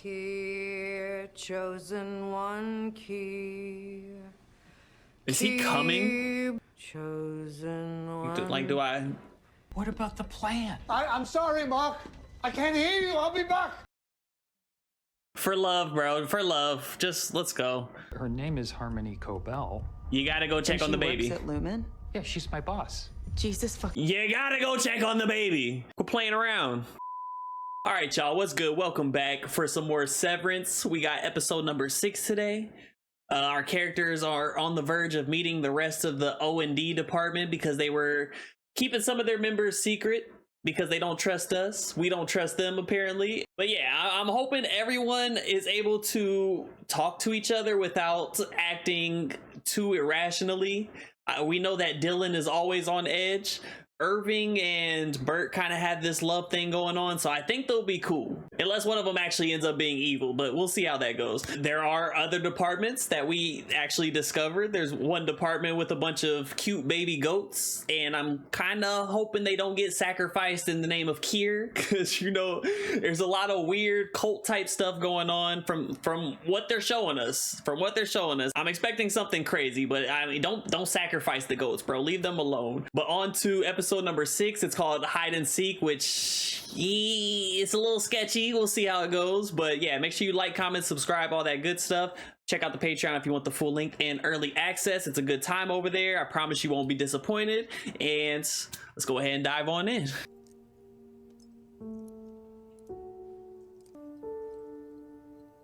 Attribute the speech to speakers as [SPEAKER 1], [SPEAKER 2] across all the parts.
[SPEAKER 1] Key, chosen one key.
[SPEAKER 2] Is he coming?
[SPEAKER 1] Chosen one.
[SPEAKER 2] Like, do I?
[SPEAKER 3] What about the plan?
[SPEAKER 4] I'm sorry, Mark. I can't hear you. I'll be back.
[SPEAKER 2] For love, bro. For love. Just let's go.
[SPEAKER 3] Her name is Harmony Cobell.
[SPEAKER 2] You gotta go check on the baby.
[SPEAKER 5] She works at LUMON?
[SPEAKER 3] Yeah, she's my boss.
[SPEAKER 5] Jesus fucking.
[SPEAKER 2] You gotta go check on the baby. We're playing around. All right, y'all. What's good? Welcome back for some more Severance. We got episode number 6 today. Our characters are on the verge of meeting the rest of the O&D department because they were keeping some of their members secret because they don't trust us. We don't trust them, apparently. But yeah, I'm hoping everyone is able to talk to each other without acting too irrationally. We know that Dylan is always on edge. Irving and Bert kind of had this love thing going on, so I think they'll be cool. Unless one of them actually ends up being evil, but we'll see how that goes. There are other departments that we actually discovered. There's one department with a bunch of cute baby goats, and I'm kind of hoping they don't get sacrificed in the name of Kier, because, you know, there's a lot of weird cult-type stuff going on from what they're showing us. From what they're showing us. I'm expecting something crazy, but I mean, don't sacrifice the goats, bro. Leave them alone. But on to episode number 6. It's called Hide and Seek, which it's a little sketchy. We'll see how it goes, but yeah, make sure you like, comment, subscribe, all that good stuff. Check out the Patreon if you want the full length and early access. It's a good time over there. I promise you won't be disappointed. And let's go ahead and dive on in.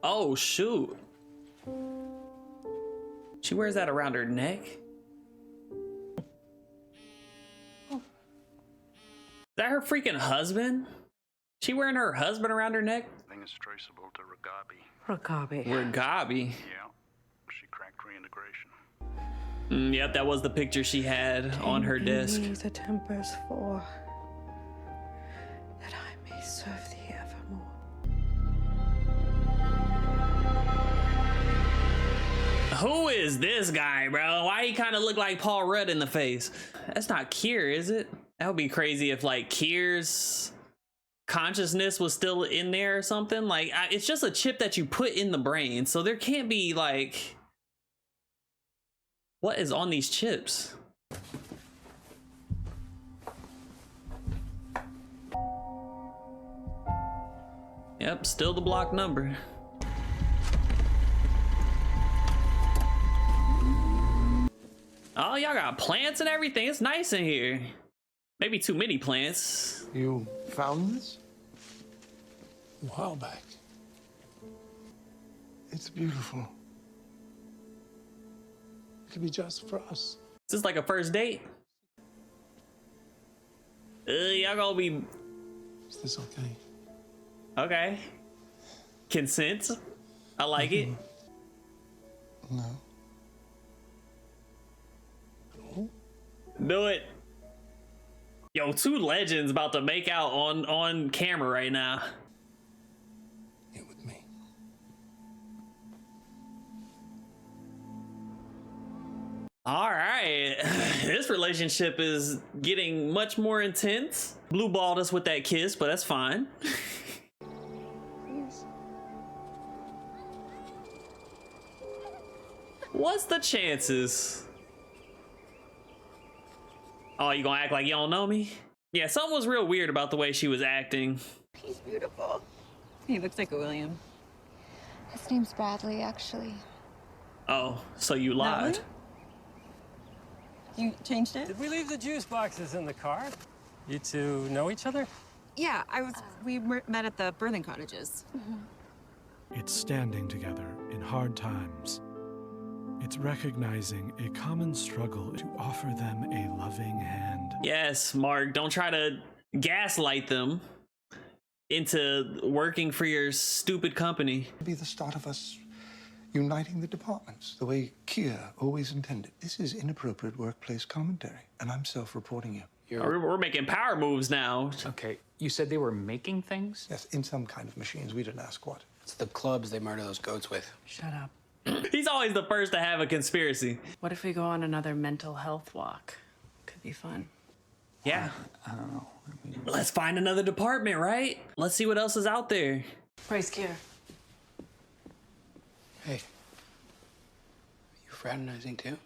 [SPEAKER 2] Oh shoot, she wears that around her neck. Is that her freaking husband? She wearing her husband around her neck?
[SPEAKER 6] I think it's traceable to Ragabi.
[SPEAKER 2] Ragabi.
[SPEAKER 6] Yeah, she cracked reintegration.
[SPEAKER 2] Yep, that was the picture she had on her desk.
[SPEAKER 1] The tempers for that I may serve thee evermore.
[SPEAKER 2] Who is this guy, bro? Why he kind of look like Paul Rudd in the face? That's not Kier, is it? That would be crazy if like Kier's consciousness was still in there or something. Like it's just a chip that you put in the brain, so there can't be like, what is on these chips? Yep, still the block number. Oh, y'all got plants and everything. It's nice in here. Maybe too many plants.
[SPEAKER 4] You found this?
[SPEAKER 7] A while back.
[SPEAKER 4] It's beautiful.
[SPEAKER 7] It could be just for us.
[SPEAKER 2] Is this like a first date? Y'all gonna be...
[SPEAKER 7] Is this okay?
[SPEAKER 2] Okay. Consent? I like it.
[SPEAKER 7] No.
[SPEAKER 2] Do it. Yo, 2 legends about to make out on camera right now.
[SPEAKER 7] Get with me.
[SPEAKER 2] All right. This relationship is getting much more intense. Blue balled us with that kiss, but that's fine. What's the chances? Oh, you gonna act like you don't know me? Yeah, something was real weird about the way she was acting.
[SPEAKER 5] He's beautiful. He looks like a William.
[SPEAKER 8] His name's Bradley, actually.
[SPEAKER 2] Oh, so you lied.
[SPEAKER 5] You changed it?
[SPEAKER 9] Did we leave the juice boxes in the car? You two know each other?
[SPEAKER 5] Yeah, we met at the birthing cottages.
[SPEAKER 10] It's standing together in hard times. It's recognizing a common struggle to offer them a loving hand.
[SPEAKER 2] Yes, Mark, don't try to gaslight them into working for your stupid company.
[SPEAKER 4] It'll be the start of us uniting the departments, the way Kier always intended. This is inappropriate workplace commentary, and I'm self-reporting you.
[SPEAKER 2] We're making power moves now.
[SPEAKER 3] Okay, you said they were making things?
[SPEAKER 4] Yes, in some kind of machines. We didn't ask what.
[SPEAKER 11] It's the clubs they murder those goats with.
[SPEAKER 1] Shut up.
[SPEAKER 2] He's always the first to have a conspiracy.
[SPEAKER 1] What if we go on another mental health walk? Could be fun.
[SPEAKER 2] Yeah.
[SPEAKER 3] I don't know.
[SPEAKER 2] Let's find another department, right? Let's see what else is out there.
[SPEAKER 1] Where's Kier?
[SPEAKER 11] Hey, you fraternizing too?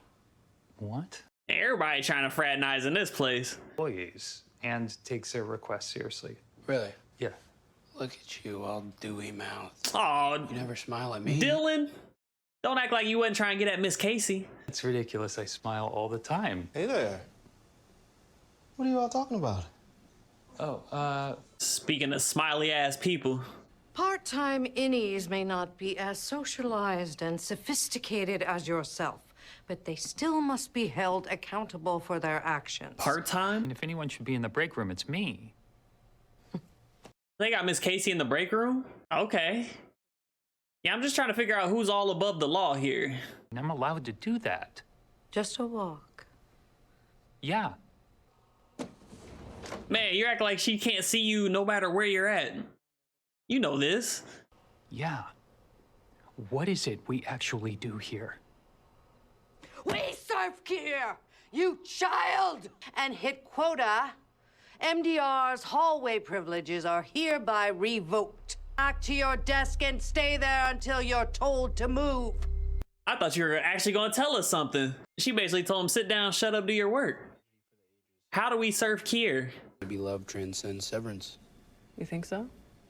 [SPEAKER 3] What?
[SPEAKER 2] Everybody trying to fraternize in this place.
[SPEAKER 3] Employees. And takes their requests seriously.
[SPEAKER 11] Really?
[SPEAKER 3] Yeah.
[SPEAKER 11] Look at you, all dewy mouthed.
[SPEAKER 2] Oh,
[SPEAKER 11] You never smile at me.
[SPEAKER 2] Dylan, don't act like you wasn't trying to get at Miss Casey.
[SPEAKER 3] It's ridiculous. I smile all the time.
[SPEAKER 7] Hey there. What are you all talking about?
[SPEAKER 3] Oh,
[SPEAKER 2] Speaking of smiley ass people.
[SPEAKER 12] Part-time innies may not be as socialized and sophisticated as yourself, but they still must be held accountable for their actions.
[SPEAKER 2] Part-time?
[SPEAKER 3] and if anyone should be in the break room, it's me.
[SPEAKER 2] They got Miss Casey in the break room? Okay. Yeah, I'm just trying to figure out who's all above the law here.
[SPEAKER 3] And I'm allowed to do that.
[SPEAKER 12] Just a walk.
[SPEAKER 3] Yeah.
[SPEAKER 2] Man, you act like she can't see you no matter where you're at. You know this.
[SPEAKER 3] Yeah. What is it we actually do here?
[SPEAKER 12] We serve here, you child! And hit quota. MDR's hallway privileges are hereby revoked. Back to your desk and stay there until you're told to move.
[SPEAKER 2] I thought you were actually going to tell us something. She basically told him, sit down, shut up, do your work. How do we serve Kier?
[SPEAKER 11] Beloved transcends severance.
[SPEAKER 1] You think so?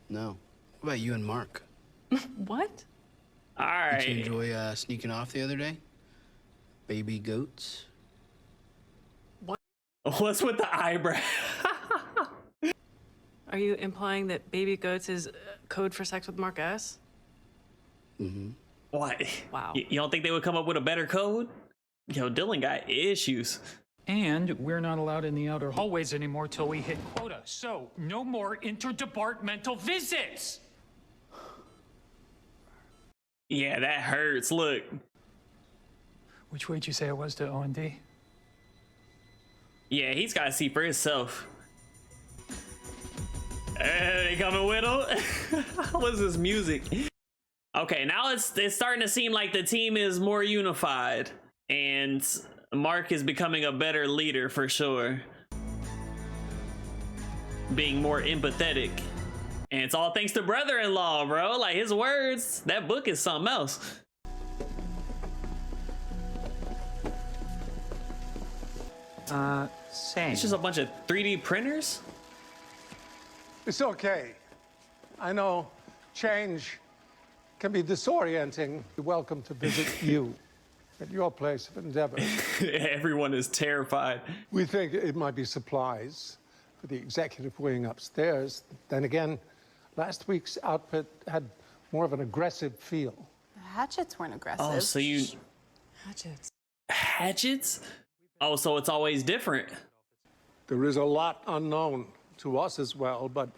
[SPEAKER 11] No. What about you and Mark?
[SPEAKER 1] What?
[SPEAKER 2] All
[SPEAKER 11] Did you
[SPEAKER 2] right.
[SPEAKER 11] enjoy sneaking off the other day? Baby goats?
[SPEAKER 2] What's with the eyebrow?
[SPEAKER 1] Are you implying that baby goats is code for sex with Mark S?
[SPEAKER 11] Mm-hmm.
[SPEAKER 2] What?
[SPEAKER 1] Wow.
[SPEAKER 2] You don't think they would come up with a better code? Yo, Dylan got issues.
[SPEAKER 3] And we're not allowed in the outer hallways anymore till we hit quota. So, no more interdepartmental visits!
[SPEAKER 2] Yeah, that hurts. Look.
[SPEAKER 3] Which way'd you say it was to O&D?
[SPEAKER 2] Yeah, he's got to see for himself. Hey, they coming with him? What's this music? Okay, now it's starting to seem like the team is more unified. And Mark is becoming a better leader for sure. Being more empathetic. And it's all thanks to brother-in-law, bro. Like, his words, that book is something else.
[SPEAKER 3] Same.
[SPEAKER 2] It's just a bunch of 3D printers?
[SPEAKER 7] It's okay. I know change can be disorienting. You're welcome to visit you at your place of endeavor.
[SPEAKER 2] Everyone is terrified.
[SPEAKER 7] We think it might be supplies for the executive wing upstairs. Then again, last week's outfit had more of an aggressive feel.
[SPEAKER 5] The hatchets weren't aggressive.
[SPEAKER 2] Oh, so you...
[SPEAKER 1] Hatchets.
[SPEAKER 2] Hatchets? Oh, so it's always different.
[SPEAKER 7] There is a lot unknown to us as well, but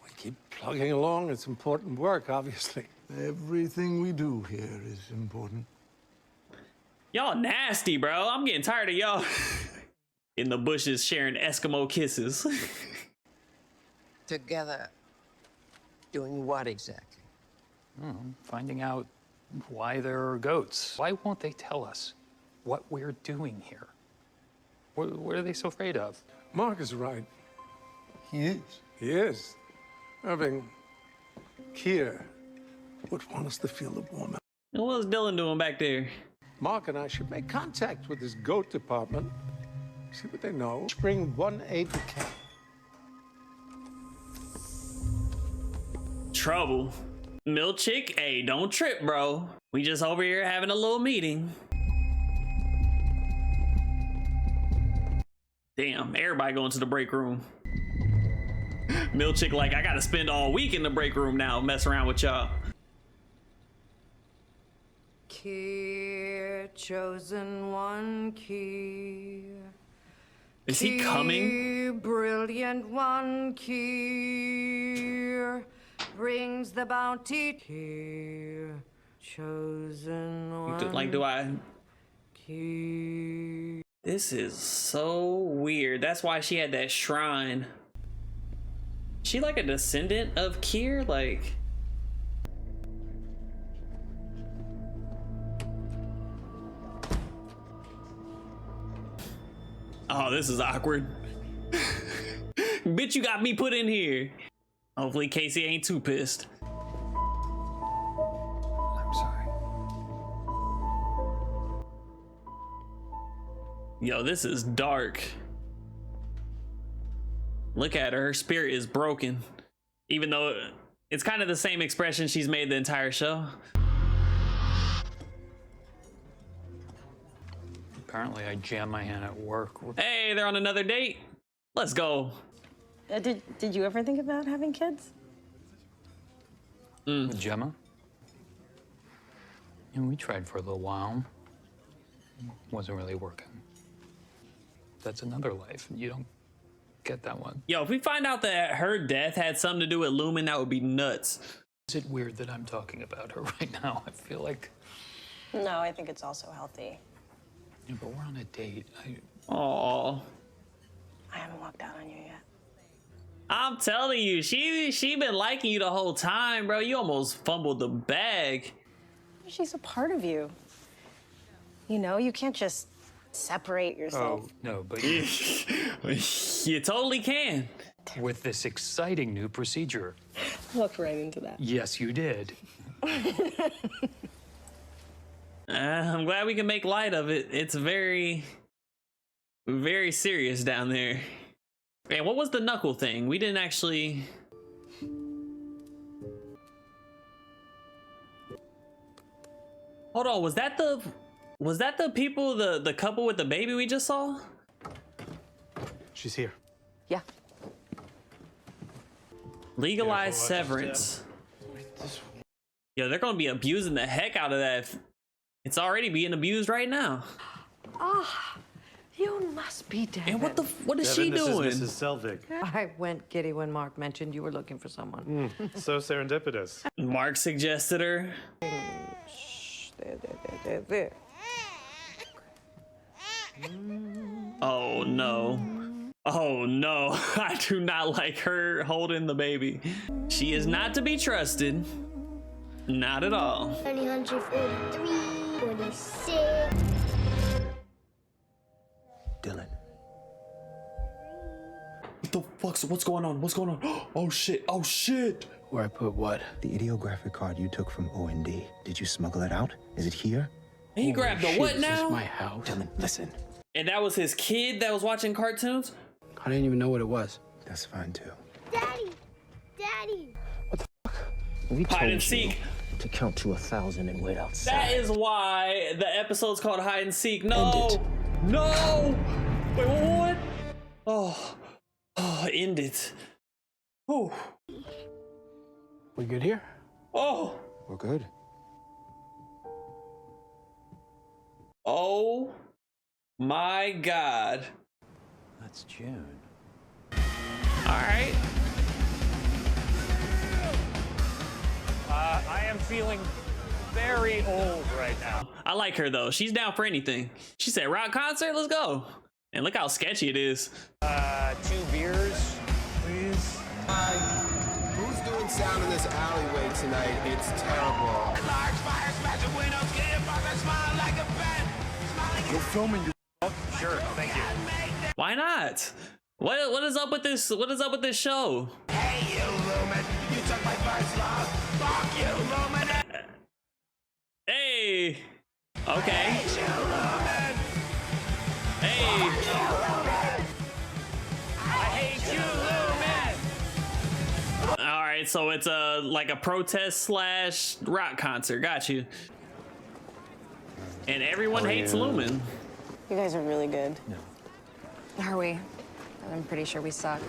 [SPEAKER 7] we keep plugging along. It's important work, obviously.
[SPEAKER 4] Everything we do here is important.
[SPEAKER 2] Y'all nasty, bro. I'm getting tired of y'all in the bushes sharing Eskimo kisses.
[SPEAKER 13] Together, doing what exactly?
[SPEAKER 3] Finding out why there are goats. Why won't they tell us what we're doing here? What are they so afraid of?
[SPEAKER 7] Mark is right.
[SPEAKER 4] He is.
[SPEAKER 7] He is. Having Kier would want us to feel the warmth.
[SPEAKER 2] What was Dylan doing back there?
[SPEAKER 7] Mark and I should make contact with this goat department, see what they know. Bring one aide to camp.
[SPEAKER 2] Trouble. Milchick, hey, don't trip, bro. We just over here having a little meeting. Damn, everybody going to the break room. Milchick like, I gotta spend all week in the break room now, mess around with y'all.
[SPEAKER 12] Kier, chosen one, Kier.
[SPEAKER 2] Is he coming?
[SPEAKER 12] Kier, brilliant one, Kier. Brings the bounty, Kier. Chosen one.
[SPEAKER 2] Like, do I...
[SPEAKER 12] Kier.
[SPEAKER 2] This is so weird. That's why she had that shrine. She like a descendant of Kier? Like... Oh, this is awkward. Bitch, you got me put in here. Hopefully Casey ain't too pissed.
[SPEAKER 4] I'm sorry.
[SPEAKER 2] Yo, this is dark. Look at her. Her spirit is broken. Even though it's kind of the same expression she's made the entire show.
[SPEAKER 3] Apparently, I jammed my hand at work.
[SPEAKER 2] Hey, they're on another date. Let's go.
[SPEAKER 14] Did you ever think about having kids?
[SPEAKER 3] With Gemma? And we tried for a little while. Wasn't really working. That's another life. You don't get that one.
[SPEAKER 2] Yo, if we find out that her death had something to do with Lumen, that would be nuts.
[SPEAKER 3] Is it weird that I'm talking about her right now? I feel like...
[SPEAKER 14] No, I think it's also healthy.
[SPEAKER 3] Yeah, but we're on a date.
[SPEAKER 2] Aww.
[SPEAKER 14] I haven't walked out on you yet.
[SPEAKER 2] I'm telling you, she been liking you the whole time, bro. You almost fumbled the bag.
[SPEAKER 14] She's a part of you. You know, you can't just separate yourself.
[SPEAKER 3] Oh, no, but...
[SPEAKER 2] You totally can.
[SPEAKER 3] With this exciting new procedure.
[SPEAKER 14] Looked right into that.
[SPEAKER 3] Yes, you did.
[SPEAKER 2] I'm glad we can make light of it. It's very, very serious down there. Hey, what was the knuckle thing? We didn't actually... Hold on, was that the people, the couple with the baby we just saw?
[SPEAKER 15] She's here.
[SPEAKER 12] Yeah.
[SPEAKER 2] Legalized severance. Yo, they're gonna be abusing the heck out of that. It's already being abused right now.
[SPEAKER 12] Ah, you must be Devin.
[SPEAKER 2] And what is she doing?
[SPEAKER 15] This is Mrs. Selvig.
[SPEAKER 12] I went giddy when Mark mentioned you were looking for someone.
[SPEAKER 15] So serendipitous.
[SPEAKER 2] Mark suggested her.
[SPEAKER 12] Shh, there.
[SPEAKER 2] Oh no. Oh no. I do not like her holding the baby. She is not to be trusted. Not at all.
[SPEAKER 16] 143, 46.
[SPEAKER 4] Dylan.
[SPEAKER 2] What the fuck's what's going on? What's going on? Oh shit. Oh shit.
[SPEAKER 11] Where I put what?
[SPEAKER 4] The ideographic card you took from OND. Did you smuggle it out? Is it here?
[SPEAKER 2] He grabbed the what
[SPEAKER 11] Is this
[SPEAKER 2] now?
[SPEAKER 11] my house?
[SPEAKER 4] Dylan, listen.
[SPEAKER 2] And that was his kid that was watching cartoons?
[SPEAKER 11] I didn't even know what it was.
[SPEAKER 4] That's fine too.
[SPEAKER 16] Daddy! Daddy!
[SPEAKER 11] We
[SPEAKER 2] Hide and seek.
[SPEAKER 11] to count to 1,000 and wait outside.
[SPEAKER 2] That is why the episode's called Hide and Seek. No! No! Wait, what? Oh, end it. Oh.
[SPEAKER 11] We good here?
[SPEAKER 2] Oh.
[SPEAKER 4] We're good.
[SPEAKER 2] Oh my God.
[SPEAKER 3] That's June.
[SPEAKER 2] All right.
[SPEAKER 3] I am feeling very old right now.
[SPEAKER 2] I like her though. She's down for anything. She said, rock concert, let's go. And look how sketchy it is.
[SPEAKER 3] 2 beers, please.
[SPEAKER 17] Who's doing sound in this alleyway tonight? It's terrible. Large fire smashing windows, getting fucking smile like a bat.
[SPEAKER 15] You're filming, you.
[SPEAKER 3] Sure, thank you.
[SPEAKER 2] Why not? What is up with this? What is up with this show?
[SPEAKER 17] Hey, you Lumen, you took my first love. Fuck you, Lumen.
[SPEAKER 2] Hey. Okay.
[SPEAKER 17] Hey, you Lumen.
[SPEAKER 2] Hey.
[SPEAKER 17] I hate you, Lumen.
[SPEAKER 2] All right, so it's like a protest / rock concert. Got you. And everyone hates Lumen.
[SPEAKER 14] You guys are really good.
[SPEAKER 3] No.
[SPEAKER 8] Are we? I'm pretty sure we suck.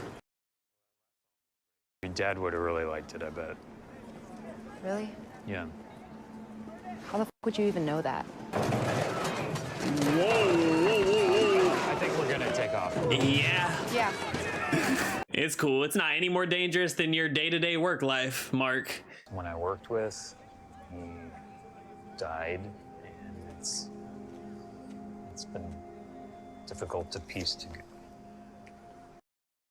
[SPEAKER 3] Your dad would have really liked it, I bet.
[SPEAKER 8] Really?
[SPEAKER 3] Yeah.
[SPEAKER 8] How the f would you even know that?
[SPEAKER 3] I think we're gonna take off.
[SPEAKER 2] Yeah.
[SPEAKER 8] Yeah.
[SPEAKER 2] It's cool. It's not any more dangerous than your day-to-day work life, Mark.
[SPEAKER 3] When I worked with, he died, and it's been difficult to piece together.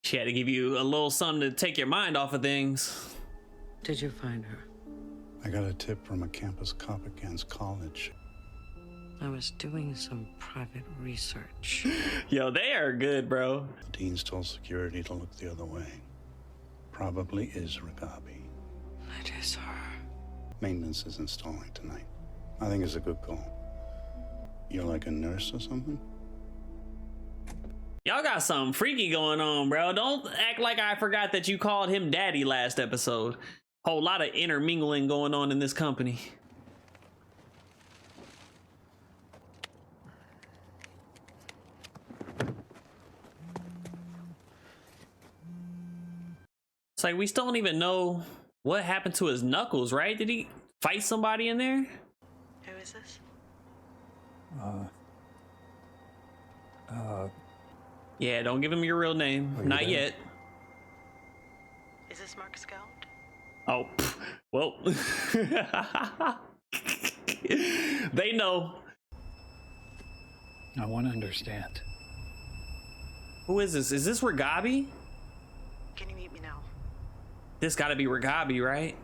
[SPEAKER 2] She had to give you a little something to take your mind off of things.
[SPEAKER 12] Did you find her?
[SPEAKER 10] I got a tip from a campus cop at Gans College.
[SPEAKER 12] I was doing some private research.
[SPEAKER 2] Yo, they are good, bro.
[SPEAKER 10] The dean's told security to look the other way. Probably is Ragabi.
[SPEAKER 12] It is her.
[SPEAKER 10] Maintenance is installing tonight. I think it's a good call. You're like a nurse or something?
[SPEAKER 2] Y'all got something freaky going on, bro. Don't act like I forgot that you called him daddy last episode. Whole lot of intermingling going on in this company. It's like we still don't even know what happened to his knuckles, right? Did he fight somebody in there?
[SPEAKER 1] Who is this?
[SPEAKER 2] Yeah, don't give him your real name. Not yet.
[SPEAKER 1] Is this Mark Scout?
[SPEAKER 2] Oh, well. They know.
[SPEAKER 3] I want to understand.
[SPEAKER 2] Who is this? Is this Ragabi?
[SPEAKER 1] Can you meet me now?
[SPEAKER 2] This gotta be Ragabi, right?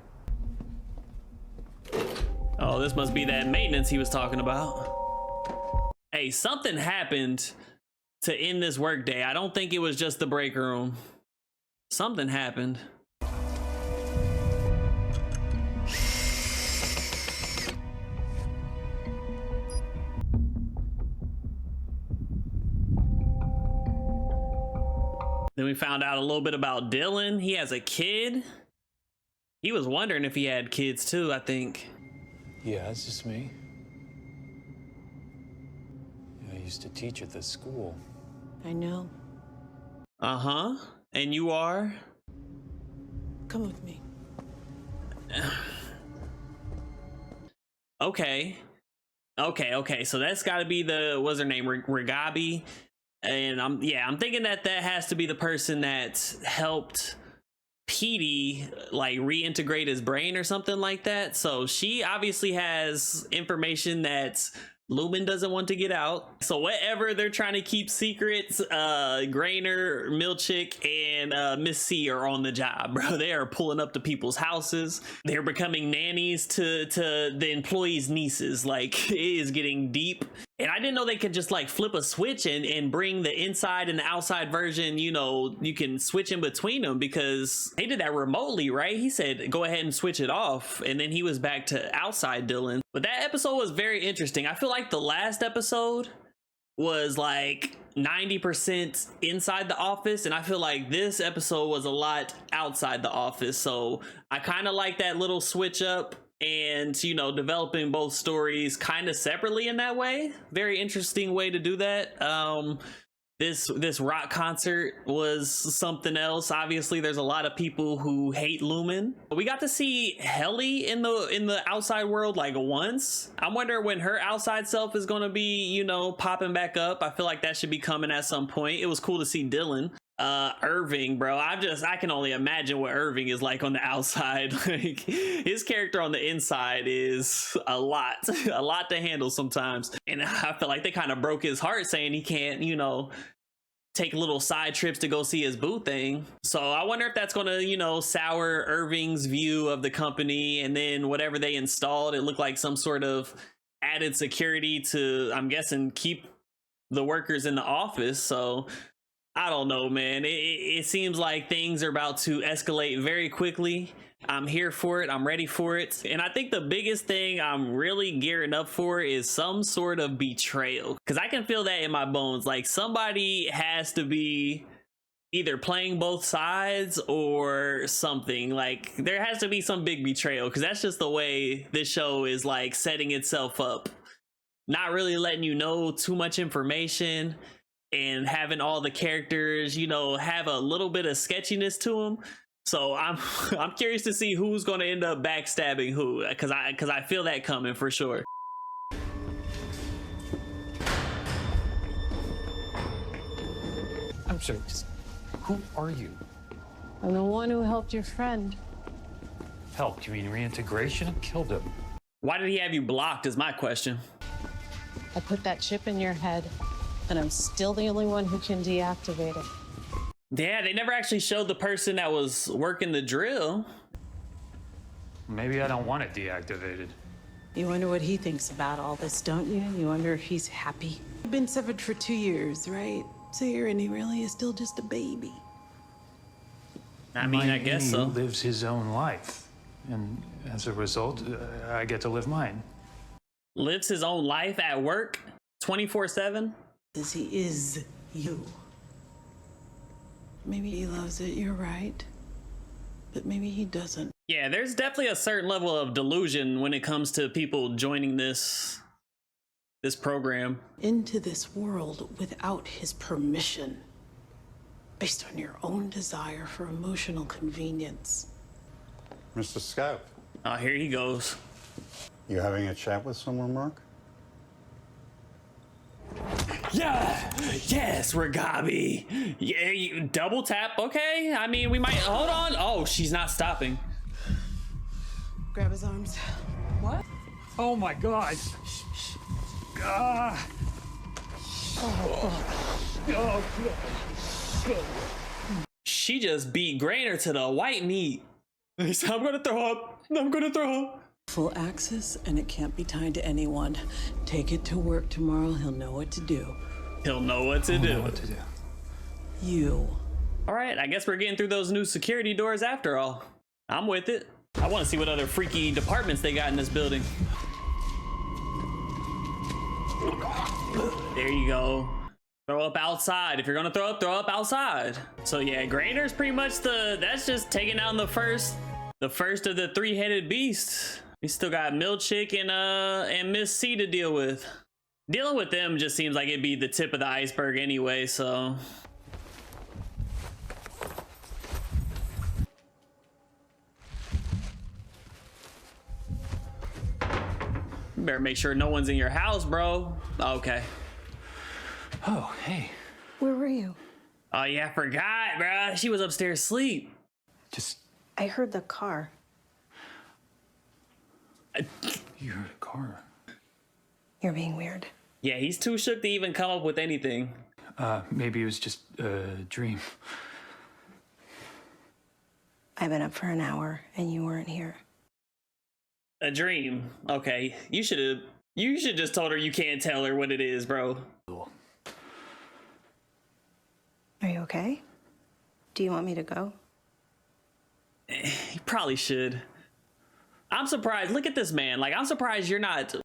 [SPEAKER 2] Oh, this must be that maintenance he was talking about. Hey, something happened to end this workday. I don't think it was just the break room. Something happened. Then we found out a little bit about Dylan. He has a kid. He was wondering if he had kids too, I think.
[SPEAKER 3] Yeah, it's just me. I used to teach at this school.
[SPEAKER 18] I know.
[SPEAKER 2] Uh-huh. And you are?
[SPEAKER 18] Come with me.
[SPEAKER 2] Okay. Okay. So that's got to be the, what's her name, Ragabi. And I'm thinking that has to be the person that helped Petey like reintegrate his brain or something like that. So she obviously has information that LUMON doesn't want to get out. So whatever they're trying to keep secrets, Grainer, Milchick, and Miss C are on the job, bro. They are pulling up to people's houses. They're becoming nannies to the employees' nieces. Like, it is getting deep. And I didn't know they could just like flip a switch and bring the inside and the outside version, you know, you can switch in between them, because they did that remotely, right? He said, go ahead and switch it off. And then he was back to outside Dylan. But that episode was very interesting. I feel like the last episode was like 90% inside the office, and I feel like this episode was a lot outside the office. So I kind of like that little switch up, and you know, developing both stories kind of separately in that way. Very interesting way to do that. This rock concert was something else. Obviously there's a lot of people who hate LUMON. We got to see Helly in the outside world like once. I wonder when her outside self is going to be, you know, popping back up. I feel like that should be coming at some point. It was cool to see Dylan. Irving, bro, I can only imagine what Irving is like on the outside. Like, his character on the inside is a lot to handle sometimes. And I feel like they kind of broke his heart saying he can't, you know, take little side trips to go see his boo thing. So I wonder if that's gonna, you know, sour Irving's view of the company. And then whatever they installed, it looked like some sort of added security to, I'm guessing, keep the workers in the office. So I don't know, man. It seems like things are about to escalate very quickly. I'm here for it. I'm ready for it. And I think the biggest thing I'm really gearing up for is some sort of betrayal, because I can feel that in my bones. Like, somebody has to be either playing both sides or something. Like, there has to be some big betrayal, because that's just the way this show is like setting itself up. Not really letting you know too much information, and having all the characters, you know, have a little bit of sketchiness to them. So I'm curious to see who's going to end up backstabbing who, because I feel that coming for sure.
[SPEAKER 3] I'm sorry, who are you?
[SPEAKER 18] I'm the one who helped your friend.
[SPEAKER 3] Helped? You mean reintegration? Killed him.
[SPEAKER 2] Why did he have you blocked is my question.
[SPEAKER 18] I put that chip in your head, and I'm still the only one who can deactivate it.
[SPEAKER 2] Yeah, they never actually showed the person that was working the drill.
[SPEAKER 3] Maybe I don't want it deactivated.
[SPEAKER 18] You wonder what he thinks about all this, don't you? You wonder if he's happy. You've been severed for 2 years, right? So he really is still just a baby.
[SPEAKER 2] I mean, I guess so.
[SPEAKER 3] He lives his own life, and as a result, I get to live mine.
[SPEAKER 2] Lives his own life at work 24/7?
[SPEAKER 18] He is you. Maybe he loves it, you're right. But maybe he doesn't.
[SPEAKER 2] Yeah, there's definitely a certain level of delusion when it comes to people joining this program.
[SPEAKER 18] Into this world without his permission. Based on your own desire for emotional convenience.
[SPEAKER 19] Mr. Scout.
[SPEAKER 2] Oh, here he goes.
[SPEAKER 19] You having a chat with someone, Mark?
[SPEAKER 2] Yeah, yes, Ragabi. Yeah, you double tap. Okay, I mean, we might hold on. Oh, she's not stopping.
[SPEAKER 18] Grab his arms.
[SPEAKER 3] What? Oh my God. Ah.
[SPEAKER 2] She just beat Grainer to the white meat. He said, I'm gonna throw up. I'm gonna throw up.
[SPEAKER 18] Full access, and it can't be tied to anyone. Take it to work tomorrow. He'll know what to do.
[SPEAKER 2] He'll know what to do.
[SPEAKER 18] You.
[SPEAKER 2] All right, I guess we're getting through those new security doors after all. I'm with it. I want to see what other freaky departments they got in this building. There you go. Throw up outside. If you're gonna throw up outside. So yeah, Grainer's pretty much that's just taking down the first of the three-headed beasts. We still got Milchick and Miss C to deal with. Dealing with them just seems like it'd be the tip of the iceberg anyway, so. You better make sure no one's in your house, bro. Okay.
[SPEAKER 3] Oh, hey.
[SPEAKER 14] Where were you?
[SPEAKER 2] Oh yeah, I forgot, bruh. She was upstairs asleep.
[SPEAKER 14] I heard the car.
[SPEAKER 3] You heard a car.
[SPEAKER 14] You're being weird.
[SPEAKER 2] Yeah, he's too shook to even come up with anything.
[SPEAKER 3] Maybe it was just a dream.
[SPEAKER 14] I've been up for an hour and you weren't here.
[SPEAKER 2] A dream. Okay, you should just told her you can't tell her what it is, bro.
[SPEAKER 14] Are you okay? Do you want me to go?
[SPEAKER 2] You probably should. I'm surprised. Look at this man. Like, I'm surprised you're not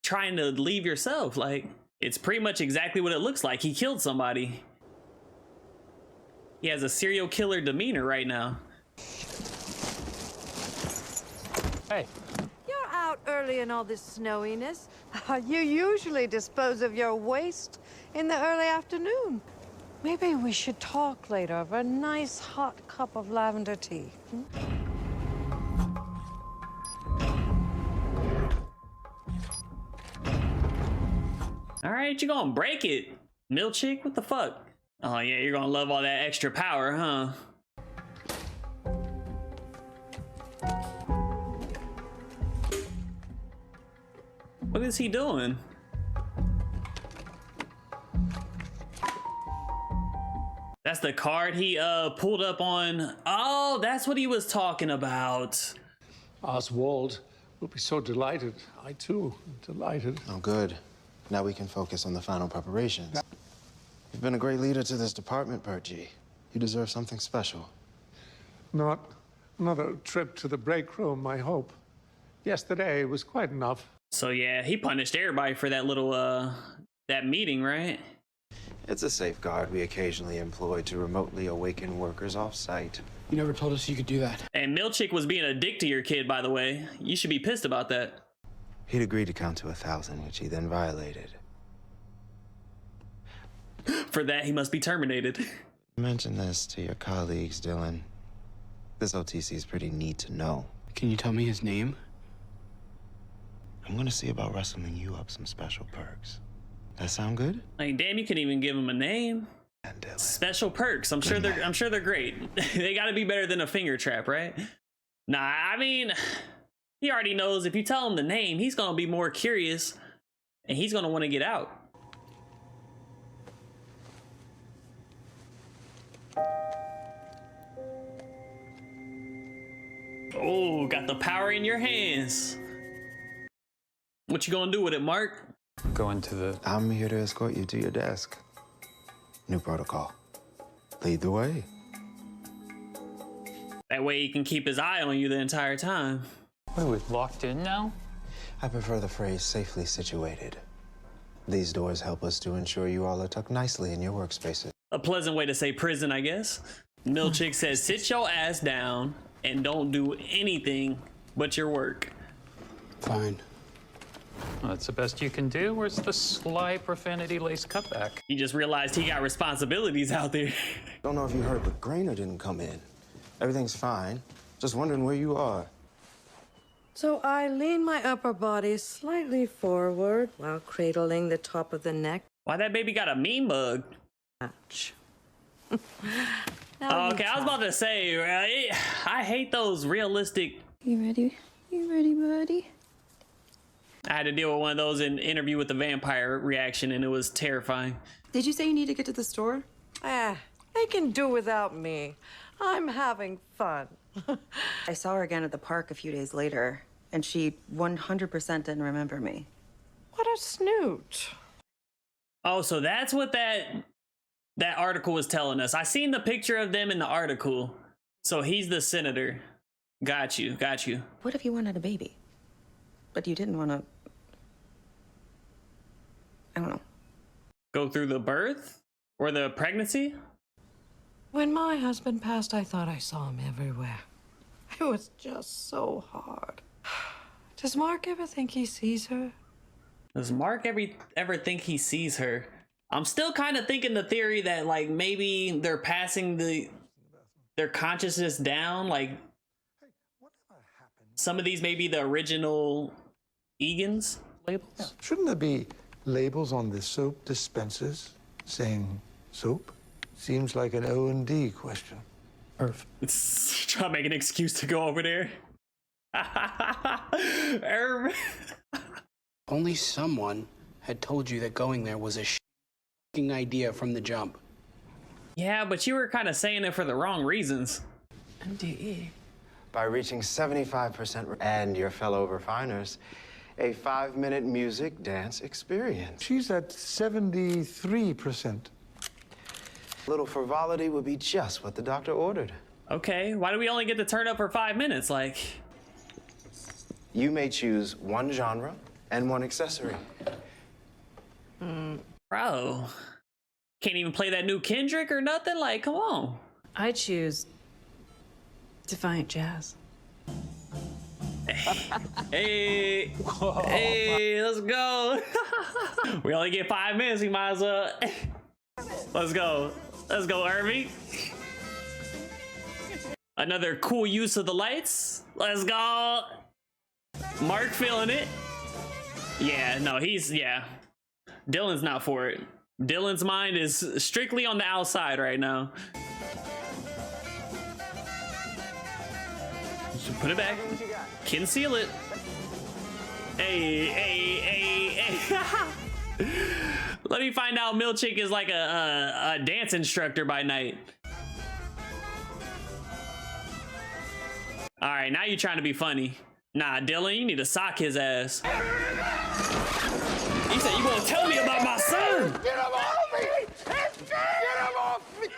[SPEAKER 2] trying to leave yourself. Like, it's pretty much exactly what it looks like. He killed somebody. He has a serial killer demeanor right now.
[SPEAKER 3] Hey.
[SPEAKER 12] You're out early in all this snowiness. You usually dispose of your waste in the early afternoon. Maybe we should talk later over a nice hot cup of lavender tea.
[SPEAKER 2] All right, you're gonna break it, Milchick. What the fuck? Oh yeah, you're gonna love all that extra power, huh? What is he doing? That's the card he pulled up on. Oh, that's what he was talking about.
[SPEAKER 7] Oswald will be so delighted. I too am delighted.
[SPEAKER 17] Oh, good. Now we can focus on the final preparations. You've been a great leader to this department, Bergie. You deserve something special.
[SPEAKER 7] Not another trip to the break room, I hope. Yesterday was quite enough.
[SPEAKER 2] So yeah, he punished everybody for that little that meeting, right?
[SPEAKER 17] It's a safeguard we occasionally employ to remotely awaken workers off-site.
[SPEAKER 11] You never told us you could do that.
[SPEAKER 2] And Milchick was being a dick to your kid, by the way. You should be pissed about that.
[SPEAKER 17] He'd agreed to count to 1,000, which he then violated.
[SPEAKER 2] For that, he must be terminated.
[SPEAKER 17] Mention this to your colleagues, Dylan. This OTC is pretty neat to know.
[SPEAKER 11] Can you tell me his name?
[SPEAKER 17] I'm gonna see about wrestling you up some special perks. That sound good?
[SPEAKER 2] Like, damn, you couldn't even give him a name. Special perks. I'm sure they're great. They gotta be better than a finger trap, right? Nah, I mean, he already knows if you tell him the name, he's gonna be more curious and he's gonna want to get out. Oh, got the power in your hands. What you gonna do with it, Mark?
[SPEAKER 3] Going to the...
[SPEAKER 17] I'm here to escort you to your desk. New protocol. Lead the way.
[SPEAKER 2] That way he can keep his eye on you the entire time.
[SPEAKER 3] Wait, we're locked in now?
[SPEAKER 17] I prefer the phrase safely situated. These doors help us to ensure you all are tucked nicely in your workspaces.
[SPEAKER 2] a pleasant way to say prison, I guess. Milchick says, sit your ass down and don't do anything but your work.
[SPEAKER 11] Fine.
[SPEAKER 3] Well, that's the best you can do. Where's the sly profanity-laced cutback?
[SPEAKER 2] He just realized he got responsibilities out there.
[SPEAKER 17] Don't know if you heard, but Grainer didn't come in. Everything's fine. Just wondering where you are.
[SPEAKER 12] So I lean my upper body slightly forward while cradling the top of the neck.
[SPEAKER 2] Why that baby got a mean mug?
[SPEAKER 12] Ouch.
[SPEAKER 2] Okay, I was about to say, right? I hate those realistic.
[SPEAKER 20] You ready? You ready, buddy?
[SPEAKER 2] I had to deal with one of those in Interview with the Vampire reaction, and it was terrifying.
[SPEAKER 20] Did you say you need to get to the store?
[SPEAKER 12] They can do without me. I'm having fun.
[SPEAKER 8] I saw her again at the park a few days later, and she 100% didn't remember me.
[SPEAKER 12] What a snoot.
[SPEAKER 2] Oh, so that's what that article was telling us. I seen the picture of them in the article. So he's the senator. Got you.
[SPEAKER 8] What if you wanted a baby? But you didn't want to... I don't know.
[SPEAKER 2] Go through the birth? Or the pregnancy?
[SPEAKER 12] When my husband passed, I thought I saw him everywhere. It was just so hard. Does Mark ever think he sees her?
[SPEAKER 2] Does Mark ever think he sees her? I'm still kind of thinking the theory that, like, maybe they're passing their consciousness down. Like, some of these may be the original Egans labels.
[SPEAKER 4] Yeah. Shouldn't there be labels on the soap dispensers saying soap? Seems like an O&D question.
[SPEAKER 2] Irv. It's trying to make an excuse to go over there. Irv.
[SPEAKER 11] Only someone had told you that going there was a f***ing idea from the jump.
[SPEAKER 2] Yeah, but you were kind of saying it for the wrong reasons.
[SPEAKER 17] MDE. By reaching 75% and your fellow refiners, a 5-minute music dance experience.
[SPEAKER 4] She's at 73%.
[SPEAKER 17] A little frivolity would be just what the doctor ordered.
[SPEAKER 2] Okay, why do we only get to turn up for 5 minutes? Like,
[SPEAKER 17] you may choose one genre and one accessory.
[SPEAKER 2] Bro, can't even play that new Kendrick or nothing? Like, come on.
[SPEAKER 1] I choose Defiant Jazz.
[SPEAKER 2] Hey, hey, let's go. We only get 5 minutes, we might as well. Let's go, Irving. Another cool use of the lights. Let's go. Mark feeling it. Yeah, no, Dylan's not for it. Dylan's mind is strictly on the outside right now. So put it back. Conceal it. Hey. Let me find out Milchick is like a dance instructor by night. All right, now you're trying to be funny. Nah, Dylan, you need to sock his ass. He said, you gonna tell me about my son?
[SPEAKER 17] Get him off me! Get him off me!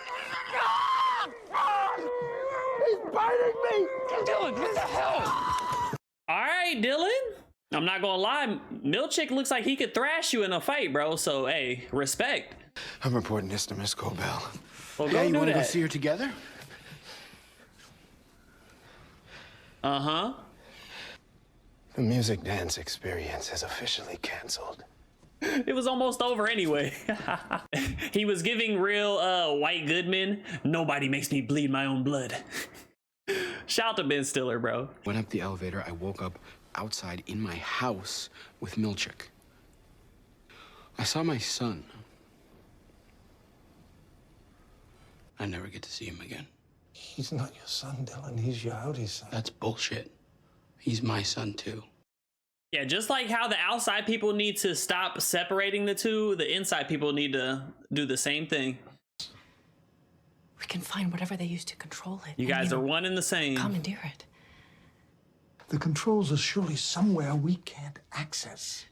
[SPEAKER 17] He's biting me!
[SPEAKER 3] Dylan, what the hell?
[SPEAKER 2] All right, Dylan. I'm not gonna lie, Milchick looks like he could thrash you in a fight, bro. So, hey, respect.
[SPEAKER 17] I'm reporting this to Miss Cobell.
[SPEAKER 2] Well,
[SPEAKER 11] Yeah,
[SPEAKER 2] go
[SPEAKER 11] you
[SPEAKER 2] do
[SPEAKER 11] want to go
[SPEAKER 2] that.
[SPEAKER 11] see her together?
[SPEAKER 2] Uh-huh.
[SPEAKER 17] The music dance experience is officially canceled.
[SPEAKER 2] It was almost over anyway. He was giving real White Goodman, nobody makes me bleed my own blood. Shout out to Ben Stiller, bro.
[SPEAKER 11] Went up the elevator, I woke up outside in my house with Milchick. I saw my son. I never get to see him again.
[SPEAKER 4] He's not your son, Dylan. He's your Howdy's son.
[SPEAKER 11] That's bullshit. He's my son, too.
[SPEAKER 2] Yeah, just like how the outside people need to stop separating the two, the inside people need to do the same thing.
[SPEAKER 1] We can find whatever they use to control it.
[SPEAKER 2] You guys are one and the same.
[SPEAKER 1] Commandeer it.
[SPEAKER 4] The controls are surely somewhere we can't access.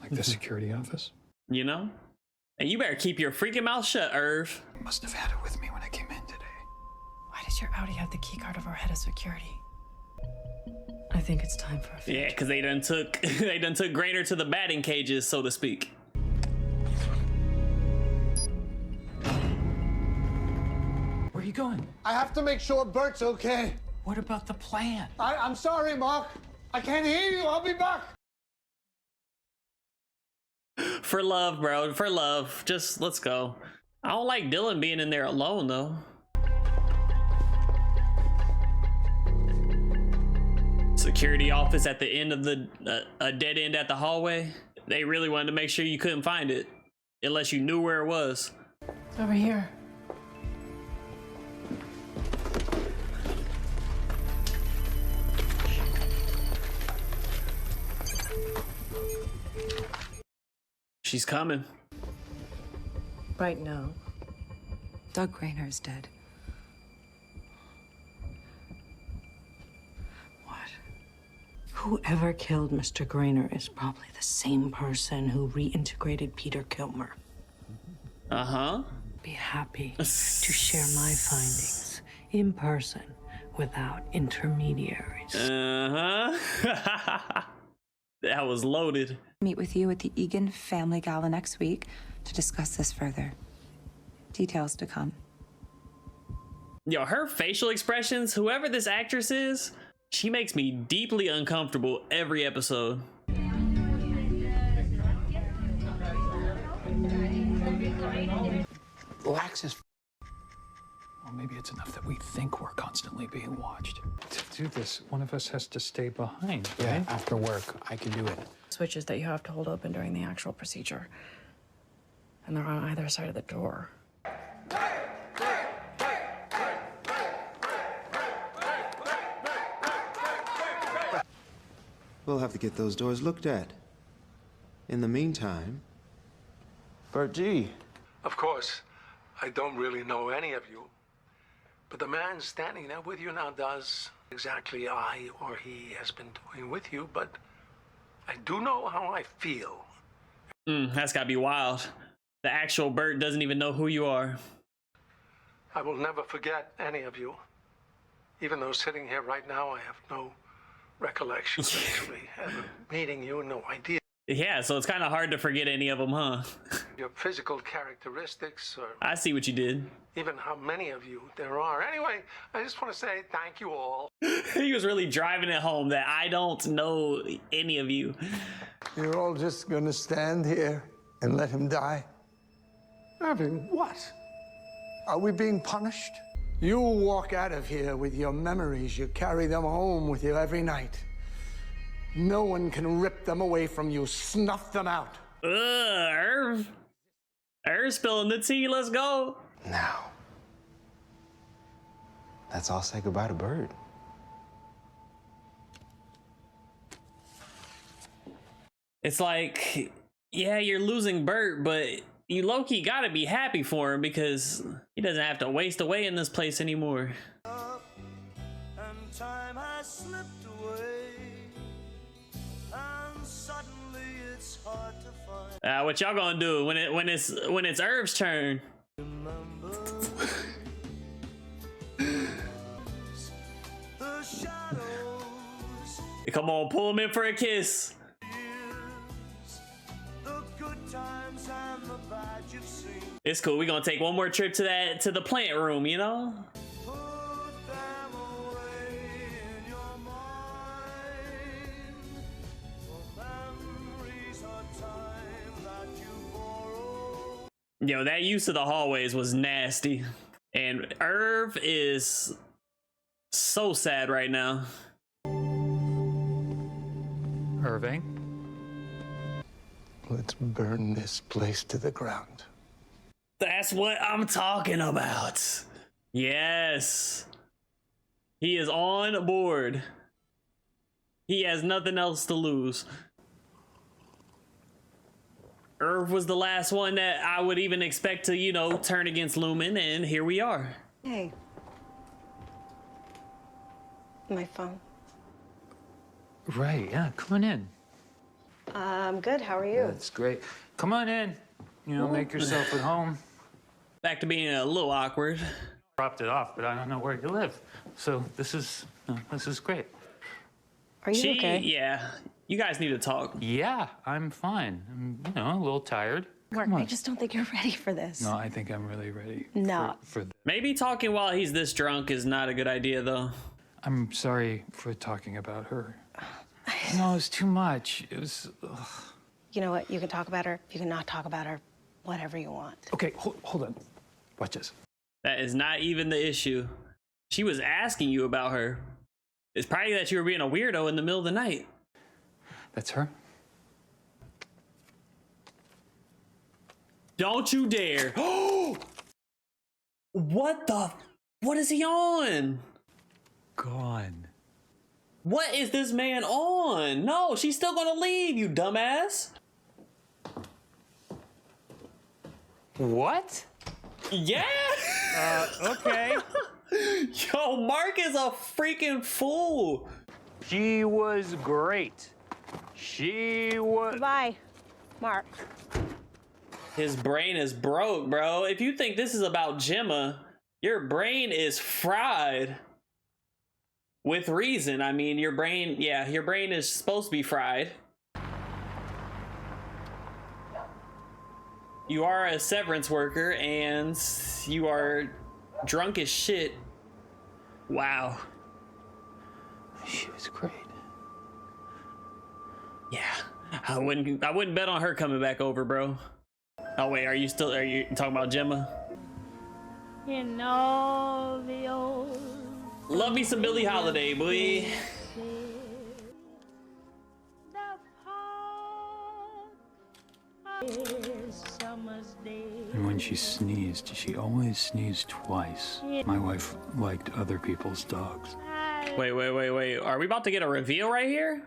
[SPEAKER 3] Like the security office?
[SPEAKER 2] You know? And you better keep your freaking mouth shut, Irv.
[SPEAKER 3] Must have had it with me when I came in today.
[SPEAKER 1] Why does your Audi have the keycard of our head of security? I think it's time for a fit.
[SPEAKER 2] Yeah, because they done took Grainer to the batting cages, so to speak.
[SPEAKER 3] going?
[SPEAKER 7] I have to make sure Bert's okay.
[SPEAKER 3] What about the plan?
[SPEAKER 7] I'm sorry, Mark. I can't hear you. I'll be back.
[SPEAKER 2] For love, bro. For love. Just let's go. I don't like Dylan being in there alone, though. Security office at the end of the a dead end at the hallway. They really wanted to make sure you couldn't find it unless you knew where it was.
[SPEAKER 1] It's over here.
[SPEAKER 2] She's coming.
[SPEAKER 8] Right now, Doug Grainer's dead.
[SPEAKER 12] Whoever killed Mr. Grainer is probably the same person who reintegrated Peter Kilmer.
[SPEAKER 2] Uh-huh.
[SPEAKER 12] Be happy to share my findings in person without intermediaries.
[SPEAKER 2] Uh-huh. That was loaded.
[SPEAKER 20] Meet with you at the Egan Family Gala next week to discuss this further. Details to come.
[SPEAKER 2] Yo, her facial expressions, whoever this actress is, she makes me deeply uncomfortable every episode.
[SPEAKER 11] Lax is.
[SPEAKER 3] Well, maybe it's enough that we think we're constantly being watched. To do this, one of us has to stay behind, right?
[SPEAKER 11] Yeah, after work, I can do it.
[SPEAKER 1] Switches that you have to hold open during the actual procedure. And they're on either side of the door.
[SPEAKER 17] We'll have to get those doors looked at. In the meantime, Bert G.
[SPEAKER 7] Of course, I don't really know any of you. But the man standing there with you now does exactly I or he has been doing with you, but I do know how I feel.
[SPEAKER 2] That's gotta be wild. The actual Bert doesn't even know who you are.
[SPEAKER 7] I will never forget any of you. Even though sitting here right now, I have no recollection of actually ever meeting you, no idea.
[SPEAKER 2] Yeah, so it's kind of hard to forget any of them, huh?
[SPEAKER 7] Your physical characteristics, or
[SPEAKER 2] I see what you did.
[SPEAKER 7] even how many of you there are. Anyway, I just want to say thank you all.
[SPEAKER 2] He was really driving it home that I don't know any of you.
[SPEAKER 7] You're all just gonna stand here and let him die? Having what? Are we being punished? You walk out of here with your memories. You carry them home with you every night. No one can rip them away from you. Snuff them out.
[SPEAKER 2] Irv. Irv spilling the tea. Let's go.
[SPEAKER 17] Now, let's all say goodbye to Bert.
[SPEAKER 2] It's like, yeah, you're losing Bert, but you low-key gotta be happy for him because he doesn't have to waste away in this place anymore.
[SPEAKER 21] And time has slipped away, and suddenly it's hard to find.
[SPEAKER 2] What y'all gonna do when it's Irv's turn?
[SPEAKER 21] The shadows,
[SPEAKER 2] Come on, pull him in for a kiss.
[SPEAKER 21] the good times and the bad you've seen.
[SPEAKER 2] It's cool. We're gonna take one more trip to the plant room, you know?
[SPEAKER 21] Put them away in your mind. For memories of time that you borrow.
[SPEAKER 2] Yo, that use of the hallways was nasty. And Irv is so sad right now.
[SPEAKER 3] Irving?
[SPEAKER 7] Let's burn this place to the ground.
[SPEAKER 2] That's what I'm talking about. Yes. He is on board. He has nothing else to lose. Irv was the last one that I would even expect to, you know, turn against Lumen, and here we are.
[SPEAKER 8] Hey. My phone.
[SPEAKER 3] Right, yeah, come on in.
[SPEAKER 8] I'm good. How are you?
[SPEAKER 3] That's great. Come on in. You know, make yourself at home.
[SPEAKER 2] Back to being a little awkward.
[SPEAKER 3] Dropped it off, but I don't know where you live. So this is great.
[SPEAKER 8] Are you okay?
[SPEAKER 2] Yeah. You guys need to talk.
[SPEAKER 3] Yeah, I'm fine. I'm, you know, a little tired.
[SPEAKER 14] Mark, I just don't think you're ready for this.
[SPEAKER 3] No, I think I'm really ready.
[SPEAKER 14] No.
[SPEAKER 3] For
[SPEAKER 2] Maybe talking while he's this drunk is not a good idea, though.
[SPEAKER 3] I'm sorry for talking about her. No, it was too much. It was. Ugh.
[SPEAKER 14] You know what? You can talk about her. You can not talk about her. Whatever you want.
[SPEAKER 3] Okay, hold on. Watch this.
[SPEAKER 2] That is not even the issue. She was asking you about her. It's probably that you were being a weirdo in the middle of the night.
[SPEAKER 3] That's her?
[SPEAKER 2] Don't you dare. What is he on?
[SPEAKER 3] Gone.
[SPEAKER 2] What is this man on? No, she's still gonna leave, you dumbass.
[SPEAKER 3] What?
[SPEAKER 2] Yeah.
[SPEAKER 3] Okay.
[SPEAKER 2] Yo, Mark is a freaking fool.
[SPEAKER 3] She was great. She was.
[SPEAKER 14] Bye, Mark.
[SPEAKER 2] His brain is broke, bro. If you think this is about Gemma, your brain is fried. With reason. I mean, your brain is supposed to be fried. You are a severance worker and you are drunk as shit. Wow.
[SPEAKER 3] She was great.
[SPEAKER 2] Yeah. I wouldn't bet on her coming back over, bro. Oh wait, are you talking about Gemma?
[SPEAKER 16] In all the old
[SPEAKER 2] Love me some Billie Holiday, boy.
[SPEAKER 3] And when she sneezed, she always sneezed twice. My wife liked other people's dogs.
[SPEAKER 2] Wait. Are we about to get a reveal right here?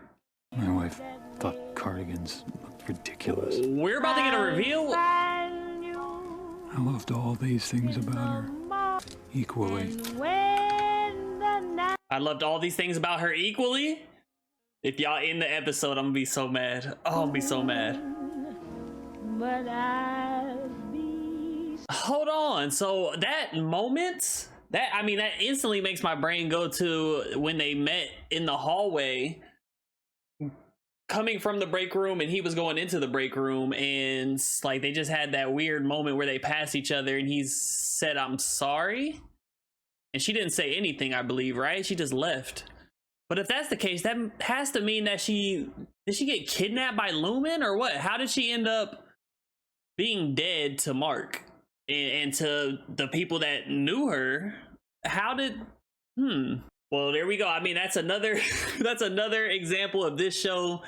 [SPEAKER 3] My wife thought cardigans looked ridiculous.
[SPEAKER 2] We're about to get a reveal?
[SPEAKER 3] I loved all these things about her equally.
[SPEAKER 2] I loved all these things about her equally. If y'all in the episode, I'm gonna be so mad. Oh, I'm gonna be so mad.
[SPEAKER 16] but I'll be.
[SPEAKER 2] Hold on. So that moment, that instantly makes my brain go to when they met in the hallway, coming from the break room, and he was going into the break room, and like they just had that weird moment where they passed each other, and he said, "I'm sorry." And she didn't say anything, I believe, right? She just left. But if that's the case, that has to mean that did she get kidnapped by Lumen or what? How did she end up being dead to Mark and to the people that knew her? Well, there we go. I mean, that's another example of this show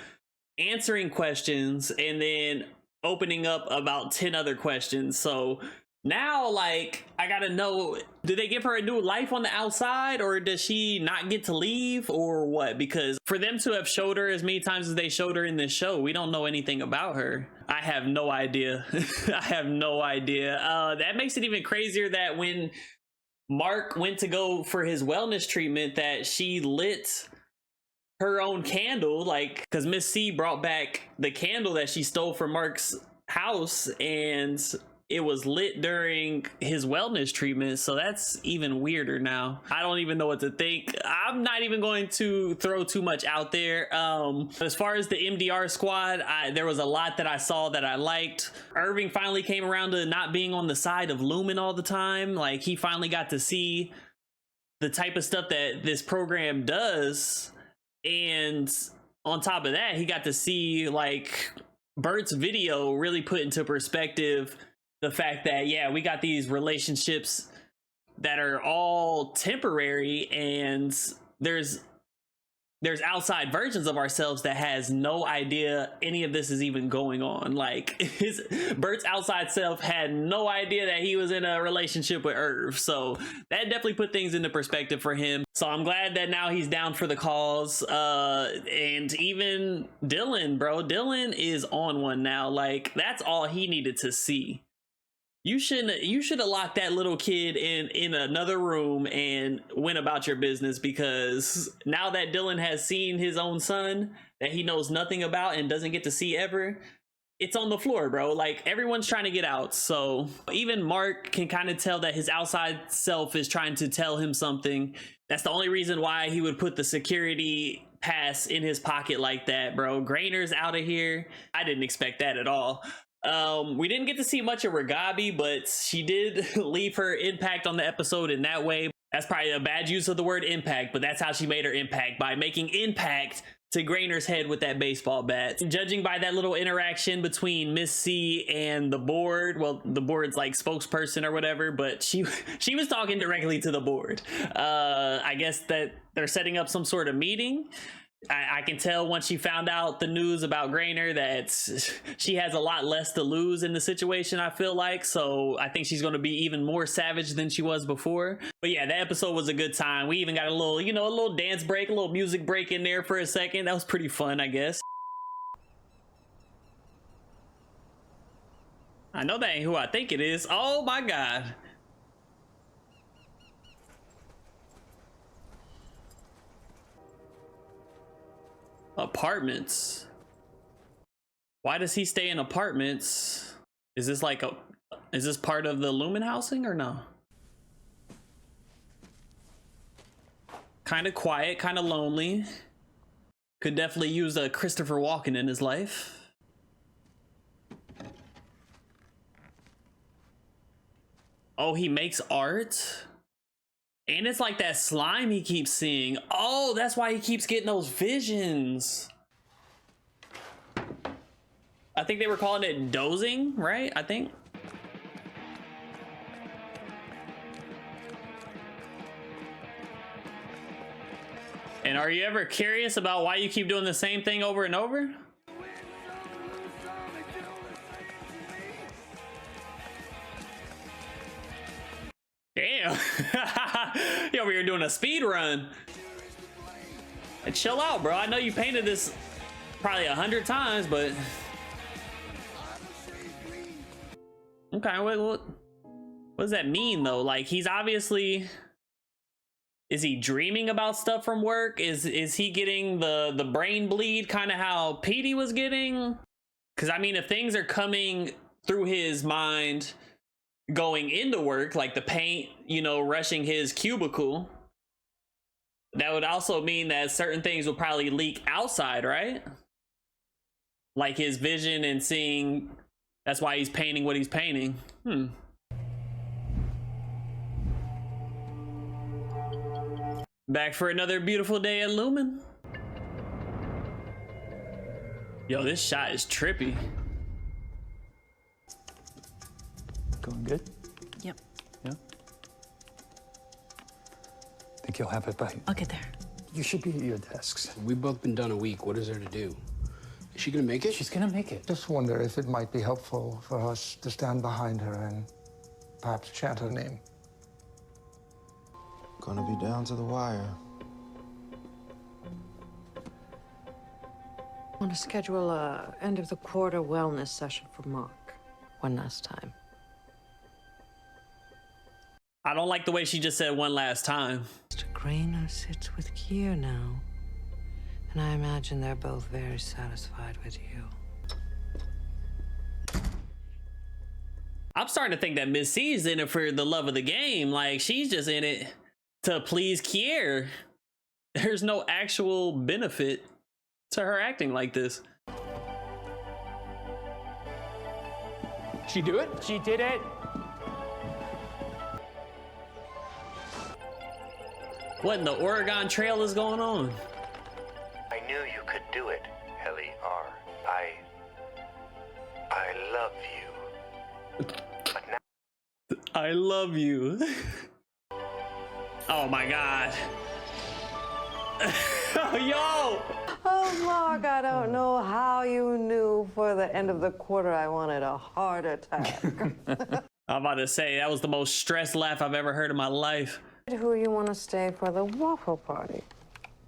[SPEAKER 2] answering questions and then opening up about 10 other questions. So now, like, I gotta know, do they give her a new life on the outside, or does she not get to leave, or what? Because for them to have showed her as many times as they showed her in this show, we don't know anything about her. I have no idea. I have no idea. That makes it even crazier that when Mark went to go for his wellness treatment, that she lit her own candle, like, because Miss C brought back the candle that she stole from Mark's house, and it was lit during his wellness treatment. So that's even weirder now. I don't even know what to think. I'm not even going to throw too much out there. As far as the MDR squad, there was a lot that I saw that I liked. Irving finally came around to not being on the side of Lumen all the time. Like, he finally got to see the type of stuff that this program does. And on top of that, he got to see, like, Bert's video really put into perspective the fact that, yeah, we got these relationships that are all temporary, and there's outside versions of ourselves that has no idea any of this is even going on. Like, Bert's outside self had no idea that he was in a relationship with Irv. So that definitely put things into perspective for him. So I'm glad that now he's down for the cause. And even Dylan, bro, Dylan is on one now. Like, that's all he needed to see. You should have locked that little kid in another room and went about your business, because now that Dylan has seen his own son that he knows nothing about and doesn't get to see ever, it's on the floor, bro. Like, everyone's trying to get out. So even Mark can kind of tell that his outside self is trying to tell him something. That's the only reason why he would put the security pass in his pocket like that, bro. Grainer's out of here. I didn't expect that at all. We didn't get to see much of Ragabi, but she did leave her impact on the episode in that way. That's probably a bad use of the word impact, but that's how she made her impact, by making impact to Grainer's head with that baseball bat. Judging by that little interaction between Miss C and the board, well, the board's like spokesperson or whatever, but she was talking directly to the board. I guess that they're setting up some sort of meeting. I can tell once she found out the news about Grainer that she has a lot less to lose in the situation, I feel like. So I think she's going to be even more savage than she was before. But yeah, that episode was a good time. We even got a little, you know, a little dance break, a little music break in there for a second. That was pretty fun, I guess. I know that ain't who I think it is. Oh my God. Apartments. Why does he stay in apartments? Is this like is this part of the Lumen housing or no? Kind of quiet, kind of lonely. Could definitely use a Christopher Walken in his life. Oh, he makes art? And it's like that slime he keeps seeing. Oh, that's why he keeps getting those visions. I think they were calling it dozing, right? I think. And are you ever curious about why you keep doing the same thing over and over? Damn. You over here doing a speed run. Hey, chill out, bro. I know you painted this probably 100 times, but okay, what does that mean though? Like, he's obviously, is he dreaming about stuff from work? Is he getting the brain bleed, kind of how Petey was getting? Because I mean, if things are coming through his mind going into work, like the paint, you know, rushing his cubicle, that would also mean that certain things will probably leak outside, right? Like his vision and seeing, that's why he's painting what he's painting. Back for another beautiful day at Lumen. Yo, this shot is trippy.
[SPEAKER 3] Going good?
[SPEAKER 14] Yep.
[SPEAKER 3] Yeah? Think you'll have it by...
[SPEAKER 14] I'll get there.
[SPEAKER 3] You should be at your desks.
[SPEAKER 11] We've both been done a week. What is there to do? Is she gonna make it?
[SPEAKER 3] She's gonna make it.
[SPEAKER 7] Just wonder if it might be helpful for us to stand behind her and perhaps chant her name.
[SPEAKER 21] Gonna be down to the wire.
[SPEAKER 12] I want to schedule a end of the quarter wellness session for Mark. One last time.
[SPEAKER 2] I don't like the way she just said one last time.
[SPEAKER 12] Mr. Grainer sits with Kier now. And I imagine they're both very satisfied with you.
[SPEAKER 2] I'm starting to think that Miss C is in it for the love of the game. Like, she's just in it to please Kier. There's no actual benefit to her acting like this.
[SPEAKER 3] She do it?
[SPEAKER 9] She did it.
[SPEAKER 2] What in the Oregon Trail is going on?
[SPEAKER 21] I knew you could do it, Ellie R. I love you. But now
[SPEAKER 2] I love you. Oh my God. Yo!
[SPEAKER 12] Oh, Mark, I don't know how you knew for the end of the quarter I wanted a heart attack.
[SPEAKER 2] I'm about to say, that was the most stressed laugh I've ever heard in my life.
[SPEAKER 12] Who you want to stay for the waffle party?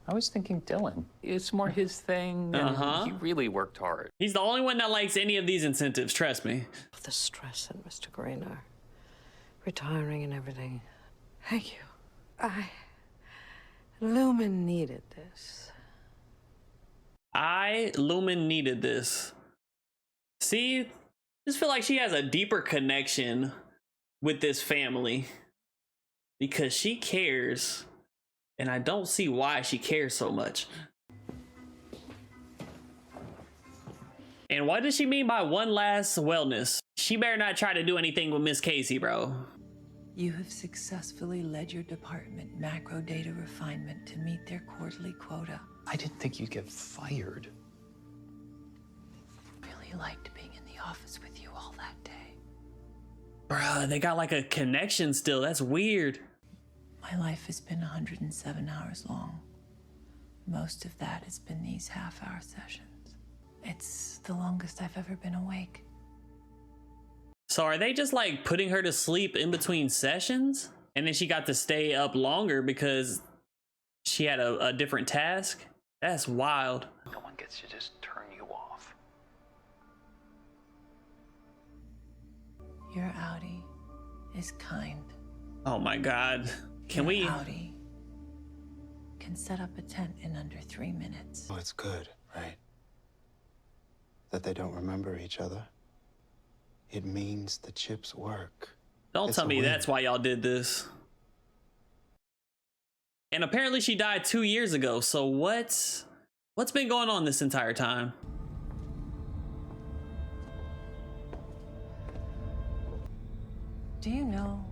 [SPEAKER 3] I was thinking Dylan. It's more his thing, and he really worked hard.
[SPEAKER 2] He's the only one that likes any of these incentives, trust me.
[SPEAKER 12] The stress in Mr. Grainer. Retiring and everything. Thank you. Lumen needed this.
[SPEAKER 2] Lumen needed this. See, I just feel like she has a deeper connection with this family because she cares, and I don't see why she cares so much. And what does she mean by one last wellness? She better not try to do anything with Miss Casey, bro.
[SPEAKER 1] You have successfully led your department macro data refinement to meet their quarterly quota.
[SPEAKER 3] I didn't think you'd get fired.
[SPEAKER 1] Really liked being in the office with you all that day.
[SPEAKER 2] Bruh, they got like a connection still. That's weird.
[SPEAKER 1] My life has been 107 hours long. Most of that has been these half-hour sessions. It's the longest I've ever been awake.
[SPEAKER 2] So are they just like putting her to sleep in between sessions? And then she got to stay up longer because she had a different task? That's wild.
[SPEAKER 3] No one gets to just turn you off.
[SPEAKER 1] Your Audi is kind.
[SPEAKER 2] Oh my God. Can we?
[SPEAKER 1] Audi can set up a tent in under 3 minutes.
[SPEAKER 19] Oh, it's good, right? That they don't remember each other. It means the chips work.
[SPEAKER 2] Don't
[SPEAKER 19] It's
[SPEAKER 2] tell
[SPEAKER 19] a
[SPEAKER 2] me
[SPEAKER 19] win.
[SPEAKER 2] that's why y'all did this. And apparently she died 2 years ago. So what's been going on this entire time?
[SPEAKER 1] Do you know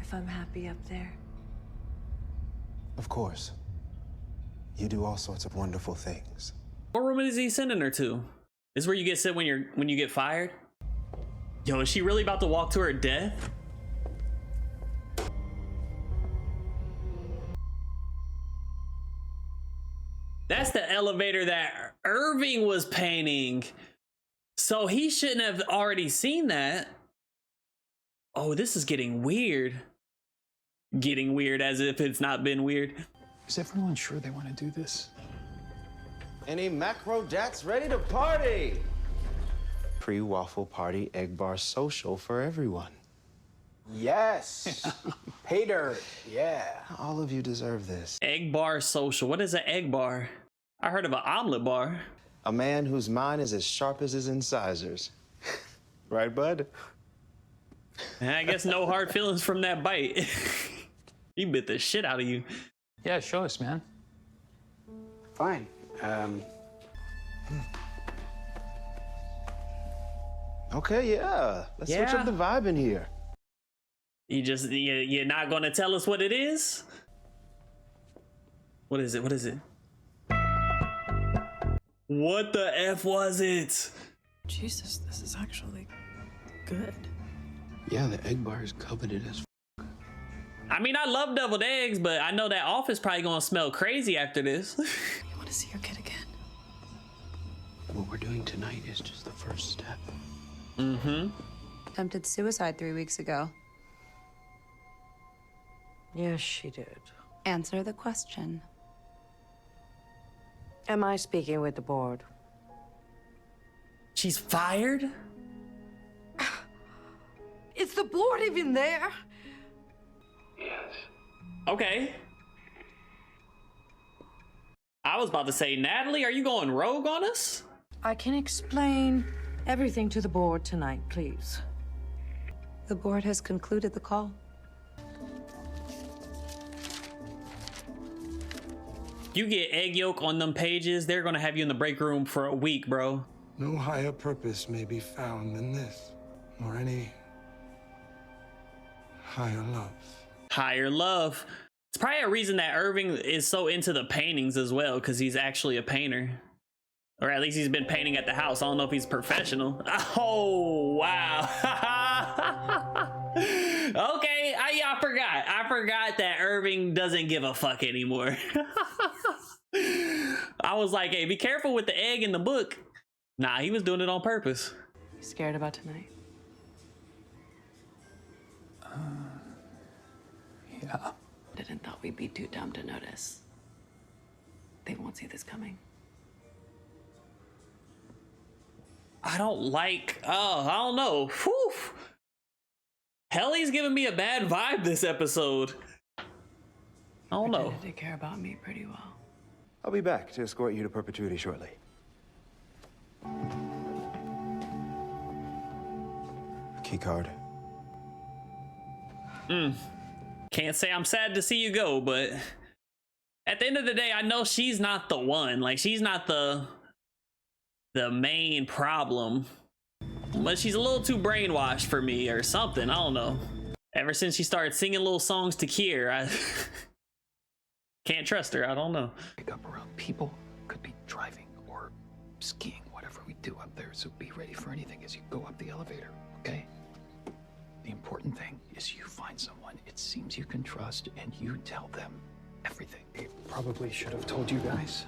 [SPEAKER 1] if I'm happy up there?
[SPEAKER 19] Of course. You do all sorts of wonderful things.
[SPEAKER 2] What room is he sending her to? This is where you get sent when you get fired? Yo, is she really about to walk to her death? That's the elevator that Irving was painting. So he shouldn't have already seen that. Oh, this is getting weird. Getting weird as if it's not been weird.
[SPEAKER 3] Is everyone sure they want to do this?
[SPEAKER 17] Any macro jats ready to party?
[SPEAKER 19] Pre-waffle party egg bar social for everyone.
[SPEAKER 17] Yes. Pay dirt. Yeah.
[SPEAKER 19] All of you deserve this.
[SPEAKER 2] Egg bar social. What is an egg bar? I heard of an omelet bar.
[SPEAKER 19] A man whose mind is as sharp as his incisors. Right, bud?
[SPEAKER 2] And I guess no hard feelings from that bite. He bit the shit out of you.
[SPEAKER 3] Yeah, show us, man.
[SPEAKER 11] Fine.
[SPEAKER 19] Okay, yeah. Let's switch up the vibe in here.
[SPEAKER 2] You're not gonna tell us what it is? What is it? What is it? What the F was it?
[SPEAKER 1] Jesus, this is actually good.
[SPEAKER 11] Yeah, the egg bar is coveted as
[SPEAKER 2] I mean, I love deviled eggs, but I know that office probably gonna smell crazy after this.
[SPEAKER 1] You want to see your kid again?
[SPEAKER 11] What we're doing tonight is just the first step.
[SPEAKER 2] Mm-hmm.
[SPEAKER 20] Attempted suicide 3 weeks ago.
[SPEAKER 12] Yes, she did.
[SPEAKER 20] Answer the question.
[SPEAKER 12] Am I speaking with the board?
[SPEAKER 2] She's fired?
[SPEAKER 12] Is the board even there?
[SPEAKER 11] Yes.
[SPEAKER 2] Okay. I was about to say, Natalie, are you going rogue on us?
[SPEAKER 12] I can explain everything to the board tonight, please.
[SPEAKER 20] The board has concluded the call.
[SPEAKER 2] You get egg yolk on them pages, they're gonna have you in the break room for a week, bro.
[SPEAKER 4] No higher purpose may be found than this, nor any higher love.
[SPEAKER 2] Higher love. It's probably a reason that Irving is so into the paintings as well, because he's actually a painter. Or at least he's been painting at the house. I don't know if he's professional. Oh, wow. Okay, I forgot. I forgot that Irving doesn't give a fuck anymore. I was like, hey, be careful with the egg in the book. Nah, he was doing it on purpose.
[SPEAKER 1] You scared about tonight?
[SPEAKER 3] Yeah.
[SPEAKER 1] Didn't thought we'd be too dumb to notice. They won't see this coming.
[SPEAKER 2] I don't like, I don't know. Whew. Helly's giving me a bad vibe this episode. I don't know.
[SPEAKER 1] They care about me pretty well.
[SPEAKER 19] I'll be back to escort you to perpetuity shortly. Key card.
[SPEAKER 2] Can't say I'm sad to see you go, but at the end of the day, I know she's not the one. Like, she's not the the main problem. But she's a little too brainwashed for me or something. I don't know. Ever since she started singing little songs to Kier, I can't trust her. I don't know.
[SPEAKER 3] Pick up around people, could be driving or skiing, whatever we do up there. So be ready for anything as you go up the elevator, okay? The important thing is you find someone it seems you can trust and you tell them everything. I probably should have told you guys.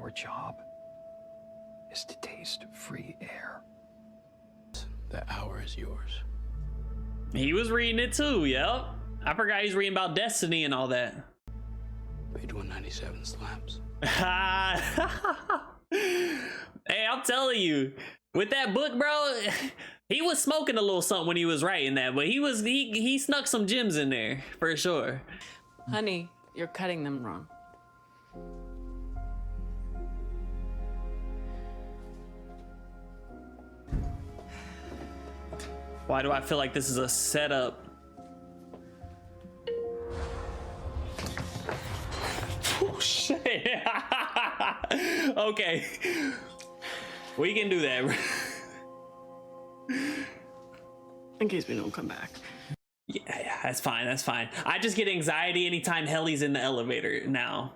[SPEAKER 3] Our job is to taste free air.
[SPEAKER 11] The hour is yours.
[SPEAKER 2] He was reading it too, yep. I forgot he's reading about destiny and all that.
[SPEAKER 11] Page 197 slaps.
[SPEAKER 2] Hey, I'm telling you, with that book, bro, he was smoking a little something when he was writing that, but he snuck some gems in there for sure.
[SPEAKER 6] Honey, you're cutting them wrong.
[SPEAKER 2] Why do I feel like this is a setup? Oh shit. Okay. We can do that.
[SPEAKER 6] In case we don't come back.
[SPEAKER 2] Yeah, that's fine, that's fine. I just get anxiety anytime Helly's in the elevator now.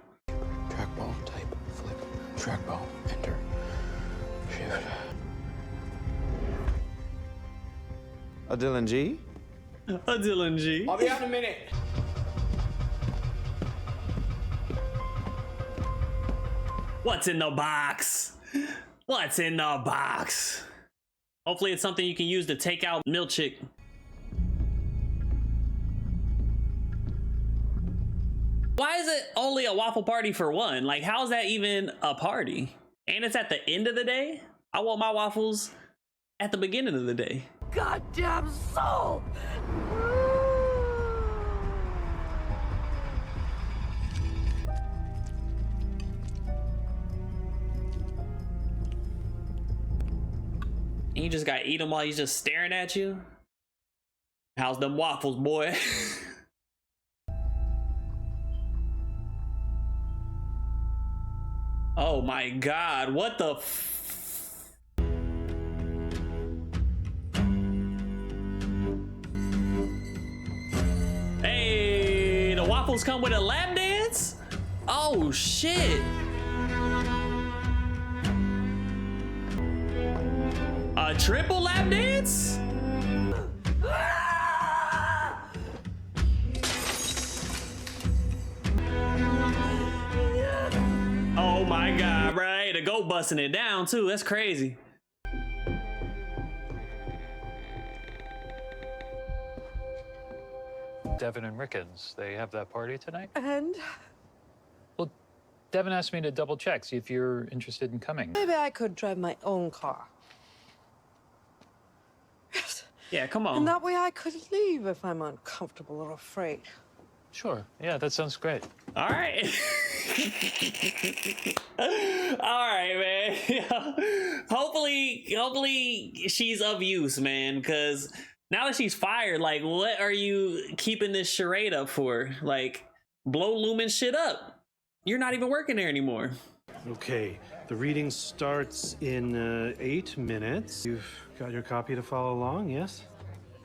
[SPEAKER 11] Trackball, type, flip, trackball, enter, shift.
[SPEAKER 19] A Dylan G?
[SPEAKER 2] A Dylan G.
[SPEAKER 17] I'll be out in a minute.
[SPEAKER 2] What's in the box? What's in the box? Hopefully it's something you can use to take out Milchick. Why is it only a waffle party for one? Like, how is that even a party? And it's at the end of the day? I want my waffles at the beginning of the day.
[SPEAKER 12] Goddamn soul!
[SPEAKER 2] And you just gotta eat them while he's just staring at you? How's them waffles, boy? Oh my God, what the Hey, the waffles come with a lap dance? Oh shit. A triple lap dance? Oh my God, right? To go busting it down too. That's crazy.
[SPEAKER 3] Devin and Rickens, they have that party tonight?
[SPEAKER 12] And?
[SPEAKER 3] Well, Devin asked me to double check, see if you're interested in coming.
[SPEAKER 12] Maybe I could drive my own car.
[SPEAKER 2] Yeah, come on.
[SPEAKER 12] And that way I could leave if I'm uncomfortable or afraid.
[SPEAKER 3] Sure, yeah, that sounds great.
[SPEAKER 2] All right. All right, man. Hopefully she's of use, man, because now that she's fired, like, what are you keeping this charade up for? Like, blow Lumen shit up. You're not even working there anymore.
[SPEAKER 10] Okay, the reading starts in 8 minutes. You've got your copy to follow along, yes?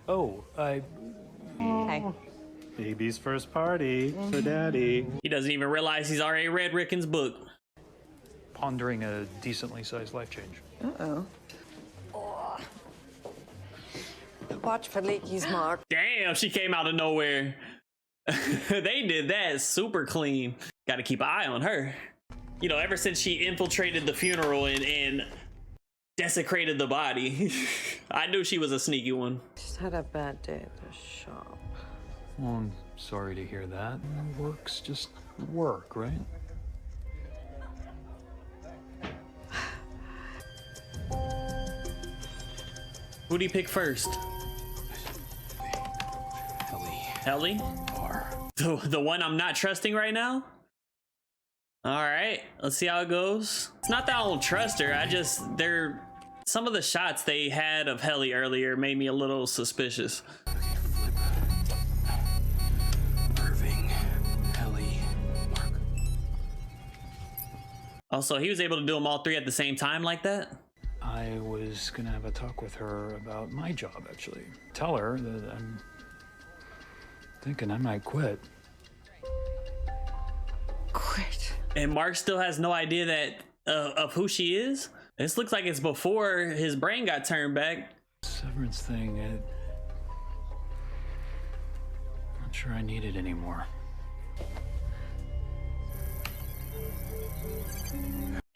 [SPEAKER 3] Oh,
[SPEAKER 14] Hey.
[SPEAKER 10] Baby's first party for Daddy.
[SPEAKER 2] He doesn't even realize he's already read Ricken's book.
[SPEAKER 3] Pondering a decently sized life change.
[SPEAKER 14] Uh-oh.
[SPEAKER 12] Watch for Leaky's mark.
[SPEAKER 2] Damn, she came out of nowhere. They did that super clean. Got to keep an eye on her. You know, ever since she infiltrated the funeral and desecrated the body, I knew she was a sneaky one.
[SPEAKER 12] Just had a bad day at the shop.
[SPEAKER 3] Well, I'm sorry to hear that. Work's just work, right?
[SPEAKER 2] Who do you pick first? Helly? The one I'm not trusting right now? All right, let's see how it goes. It's not that I don't trust her. Some of the shots they had of Helly earlier made me a little suspicious. Oh, so he was able to do them all three at the same time like that?
[SPEAKER 3] I was gonna have a talk with her about my job, actually. Tell her that I'm thinking I might quit.
[SPEAKER 8] Quit.
[SPEAKER 2] And Mark still has no idea that of who she is? This looks like it's before his brain got turned back.
[SPEAKER 3] Severance thing, not sure I need it anymore.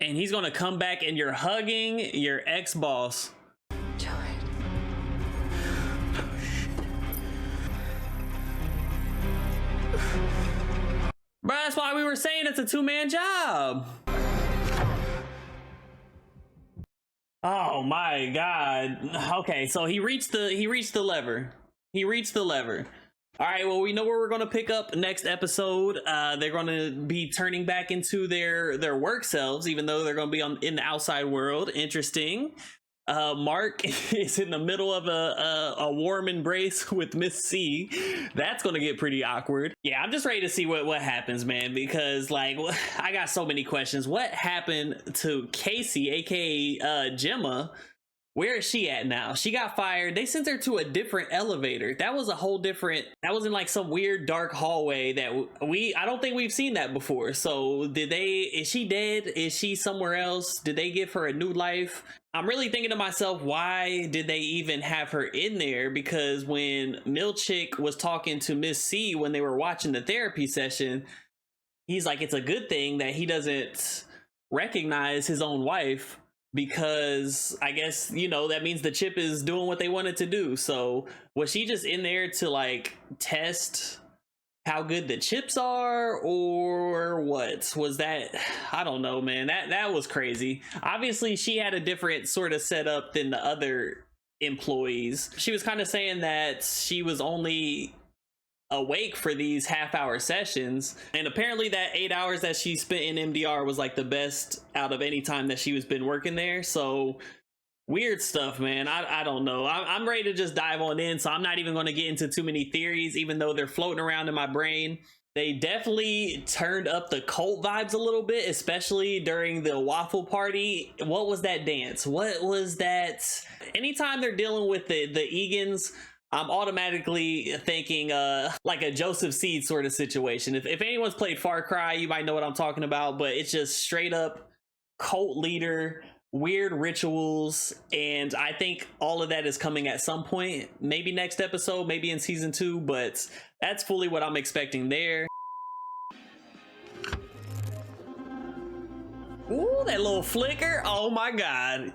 [SPEAKER 2] And he's gonna come back and you're hugging your ex-boss. Bro, that's why we were saying it's a two-man job. Oh my God. Okay, so he reached the lever. He reached the lever. All right, well, we know where we're going to pick up next episode. They're going to be turning back into their work selves, even though they're going to be in the outside world. Interesting. Mark is in the middle of a warm embrace with Miss C. That's going to get pretty awkward. Yeah, I'm just ready to see what happens, man, because like I got so many questions. What happened to Casey, aka Gemma? Where is she at now? She got fired. They sent her to a different elevator. That was a whole different, that was in like some weird dark hallway that I don't think we've seen that before. So is she dead? Is she somewhere else? Did they give her a new life? I'm really thinking to myself, why did they even have her in there? Because when Milchick was talking to Miss C when they were watching the therapy session, he's like, it's a good thing that he doesn't recognize his own wife, because I guess, you know, that means the chip is doing what they wanted to do. So was she just in there to like test how good the chips are, or what was that? I don't know, man. That was crazy. Obviously she had a different sort of setup than the other employees. She was kind of saying that she was only awake for these half-hour sessions, and apparently that 8 hours that she spent in MDR was like the best out of any time that she was been working there. So weird stuff, man. I don't know. I'm ready to just dive on in, so I'm not even going to get into too many theories, even though they're floating around in my brain. They definitely turned up the cult vibes a little bit, especially during the waffle party. What was that dance? What was that? Anytime they're dealing with the Egans, I'm automatically thinking like a Joseph Seed sort of situation. If anyone's played Far Cry, you might know what I'm talking about, but it's just straight up cult leader, weird rituals, and I think all of that is coming at some point, maybe next episode, maybe in season 2, but that's fully what I'm expecting there. Ooh, that little flicker. Oh my God.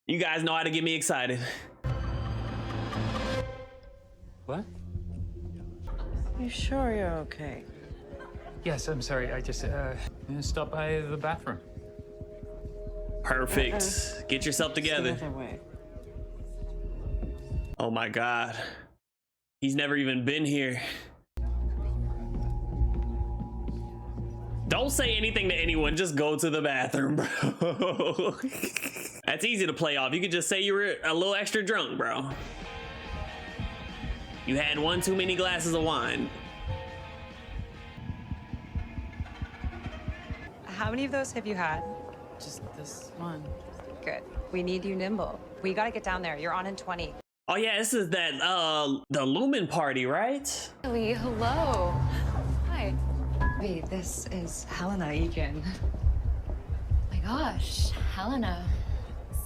[SPEAKER 2] You guys know how to get me excited.
[SPEAKER 3] What?
[SPEAKER 8] You sure you're okay?
[SPEAKER 3] Yes, I'm sorry. I just stopped by the bathroom.
[SPEAKER 2] Perfect. Get yourself together. Oh my God. He's never even been here. Don't say anything to anyone. Just go to the bathroom, bro. That's easy to play off. You could just say you were a little extra drunk, bro. You had one too many glasses of wine.
[SPEAKER 20] How many of those have you had?
[SPEAKER 6] Just this one.
[SPEAKER 20] Good. We need you nimble. We gotta get down there. You're on in 20.
[SPEAKER 2] Oh yeah, this is that the LUMON party, right?
[SPEAKER 20] Ellie, hello. Hi. Wait, this is Helena Egan. Oh my gosh, Helena.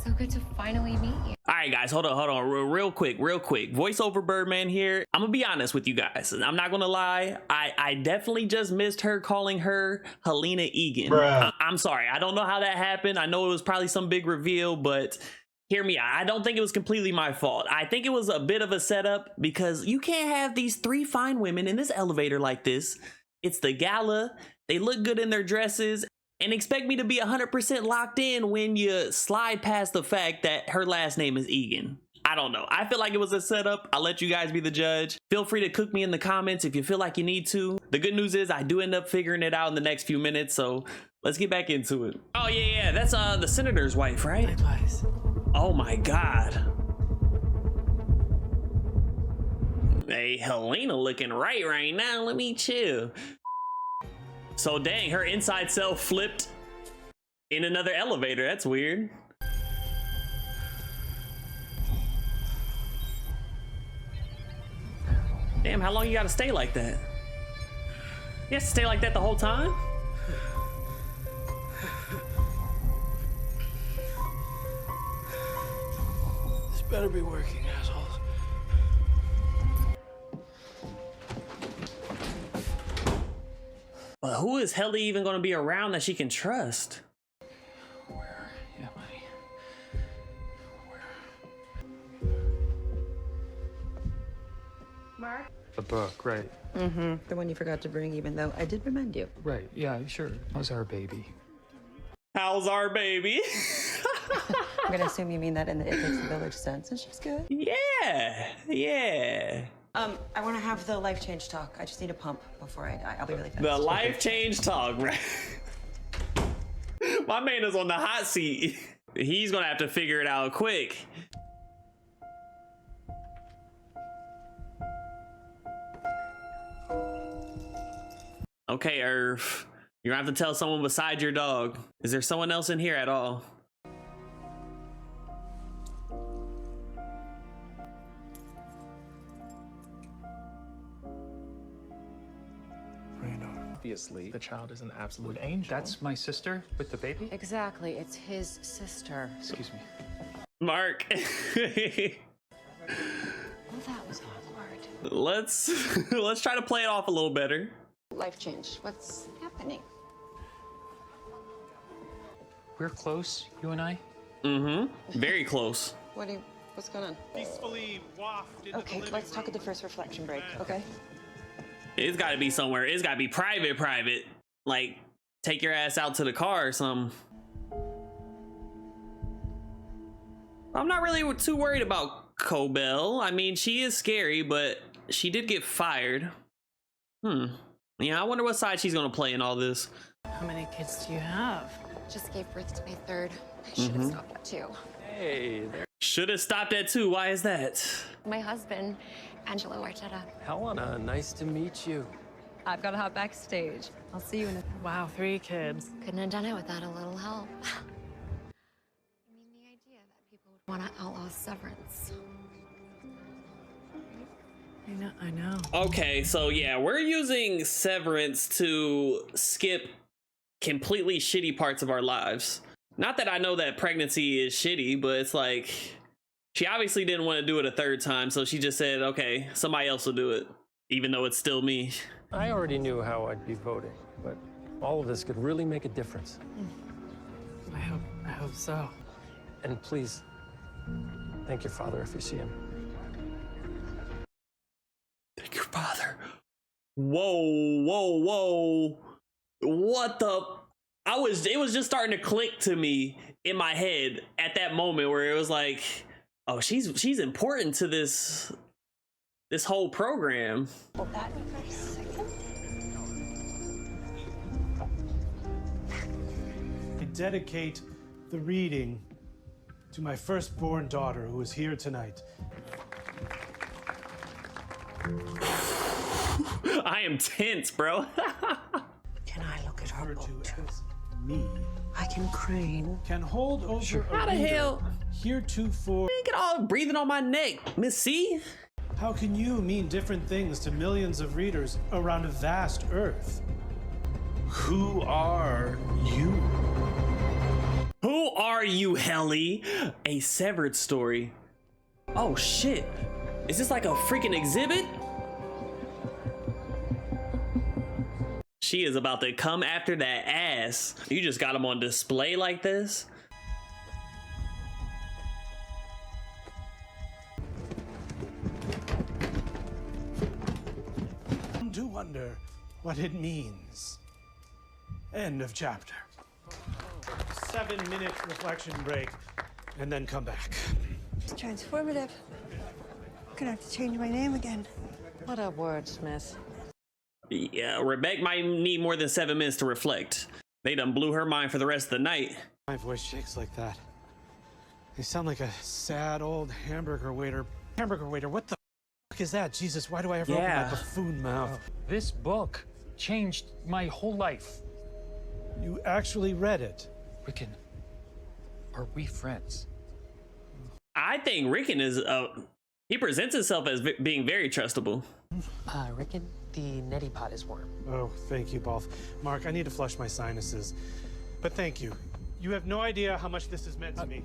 [SPEAKER 20] So good to finally meet you.
[SPEAKER 2] All right, guys, hold on, real quick. Voiceover Birdman here. I'm gonna be honest with you guys. I'm not gonna lie. I definitely just missed her calling her Helena Egan. I'm sorry. I don't know how that happened. I know it was probably some big reveal, but hear me out. I don't think it was completely my fault. I think it was a bit of a setup, because you can't have these 3 fine women in this elevator like this. It's the gala. They look good in their dresses, and expect me to be 100% locked in when you slide past the fact that her last name is Egan. I don't know. I feel like it was a setup. I'll let you guys be the judge. Feel free to cook me in the comments if you feel like you need to. The good news is I do end up figuring it out in the next few minutes, so let's get back into it. Oh yeah, that's the senator's wife, right?
[SPEAKER 6] Likewise.
[SPEAKER 2] Oh my God. Hey, Helena looking right now. Let me chill. So dang, her inside self flipped In another elevator. That's weird. Damn, how long you gotta stay like that? You have to stay like that the whole time?
[SPEAKER 3] This better be working, assholes.
[SPEAKER 2] But who is Helly even gonna be around that she can trust?
[SPEAKER 3] Where am I?
[SPEAKER 8] Mark?
[SPEAKER 3] The book, right.
[SPEAKER 8] Mm-hmm. The one you forgot to bring, even though I did remind you.
[SPEAKER 3] Right, yeah, sure. How's our baby?
[SPEAKER 2] How's our baby?
[SPEAKER 8] I'm gonna assume you mean that in the It Takes a Village sense, and she's good.
[SPEAKER 2] Yeah, yeah.
[SPEAKER 8] I want to have the life change talk. I just need a pump before I die. I'll be really fast.
[SPEAKER 2] The life change talk, right? My man is on the hot seat. He's gonna have to figure it out quick. Okay, Irv. You're gonna have to tell someone beside your dog. Is there someone else in here at all?
[SPEAKER 3] Obviously, the child is an absolute angel. That's my sister with the baby?
[SPEAKER 12] Exactly. It's his sister.
[SPEAKER 3] Excuse me.
[SPEAKER 2] Mark.
[SPEAKER 12] Well, that was awkward.
[SPEAKER 2] Let's try to play it off a little better.
[SPEAKER 8] Life change. What's happening?
[SPEAKER 3] We're close, you and I?
[SPEAKER 2] Mm-hmm. Very close.
[SPEAKER 8] What's going on?
[SPEAKER 15] Peacefully wafted.
[SPEAKER 8] Okay, let's talk at the first reflection break, okay?
[SPEAKER 2] It's gotta be somewhere. It's gotta be private. Like, take your ass out to the car or something. I'm not really too worried about Cobell. I mean, she is scary, but she did get fired. Yeah, I wonder what side she's gonna play in all this.
[SPEAKER 6] How many kids do you have?
[SPEAKER 20] Just gave birth to my third. I should have stopped at 2.
[SPEAKER 3] Hey there.
[SPEAKER 2] Should have stopped at 2. Why is that?
[SPEAKER 20] My husband, Angelo Arteta.
[SPEAKER 9] Helena, nice to meet you.
[SPEAKER 20] I've got to hop backstage. I'll see you in a...
[SPEAKER 6] Wow, 3 kids.
[SPEAKER 20] Couldn't have done it without a little help. I mean, the idea that people would want to outlaw Severance.
[SPEAKER 6] I know.
[SPEAKER 2] Okay, so yeah, we're using Severance to skip completely shitty parts of our lives. Not that I know that pregnancy is shitty, but it's like, she obviously didn't want to do it a third time, so she just said, okay, somebody else will do it, even though it's still me.
[SPEAKER 9] I already knew how I'd be voting, but all of this could really make a difference.
[SPEAKER 6] I hope so.
[SPEAKER 9] And please, thank your father if you see him.
[SPEAKER 2] Thank your father. Whoa. What the? It was just starting to click to me in my head at that moment where it was like, oh, she's important to this whole program.
[SPEAKER 14] Hold that for a second.
[SPEAKER 10] I dedicate the reading to my firstborn daughter who is here tonight.
[SPEAKER 2] I am tense, bro.
[SPEAKER 14] Can I look at her book too?
[SPEAKER 10] Me
[SPEAKER 14] I can crane.
[SPEAKER 10] can hold over
[SPEAKER 2] How the hell?
[SPEAKER 10] heretofore.
[SPEAKER 2] Get all breathing on my neck, Miss C.
[SPEAKER 10] How can you mean different things to millions of readers around a vast earth? Who are you?
[SPEAKER 2] Who are you, Helly? A severed story. Oh shit. Is this like a freaking exhibit? She is about to come after that ass. You just got him on display like this?
[SPEAKER 10] I do wonder what it means. End of chapter. 7-minute reflection break, and then come back.
[SPEAKER 14] It's transformative. Gonna have to change my name again.
[SPEAKER 6] What a wordsmith.
[SPEAKER 2] Yeah, Rebecca might need more than 7 minutes to reflect. They done blew her mind for the rest of the night.
[SPEAKER 10] My voice shakes like that. They sound like a sad old hamburger waiter. Hamburger waiter, what the fuck is that? Jesus, why do I ever open my buffoon mouth?
[SPEAKER 3] This book changed my whole life.
[SPEAKER 10] You actually read it?
[SPEAKER 3] Rickon, are we friends?
[SPEAKER 2] I think Rickon is he presents himself as being very trustable.
[SPEAKER 5] Rickon, the neti pot is warm.
[SPEAKER 10] Oh, thank you both. Mark, I need to flush my sinuses. But thank you. You have no idea how much this has meant to me.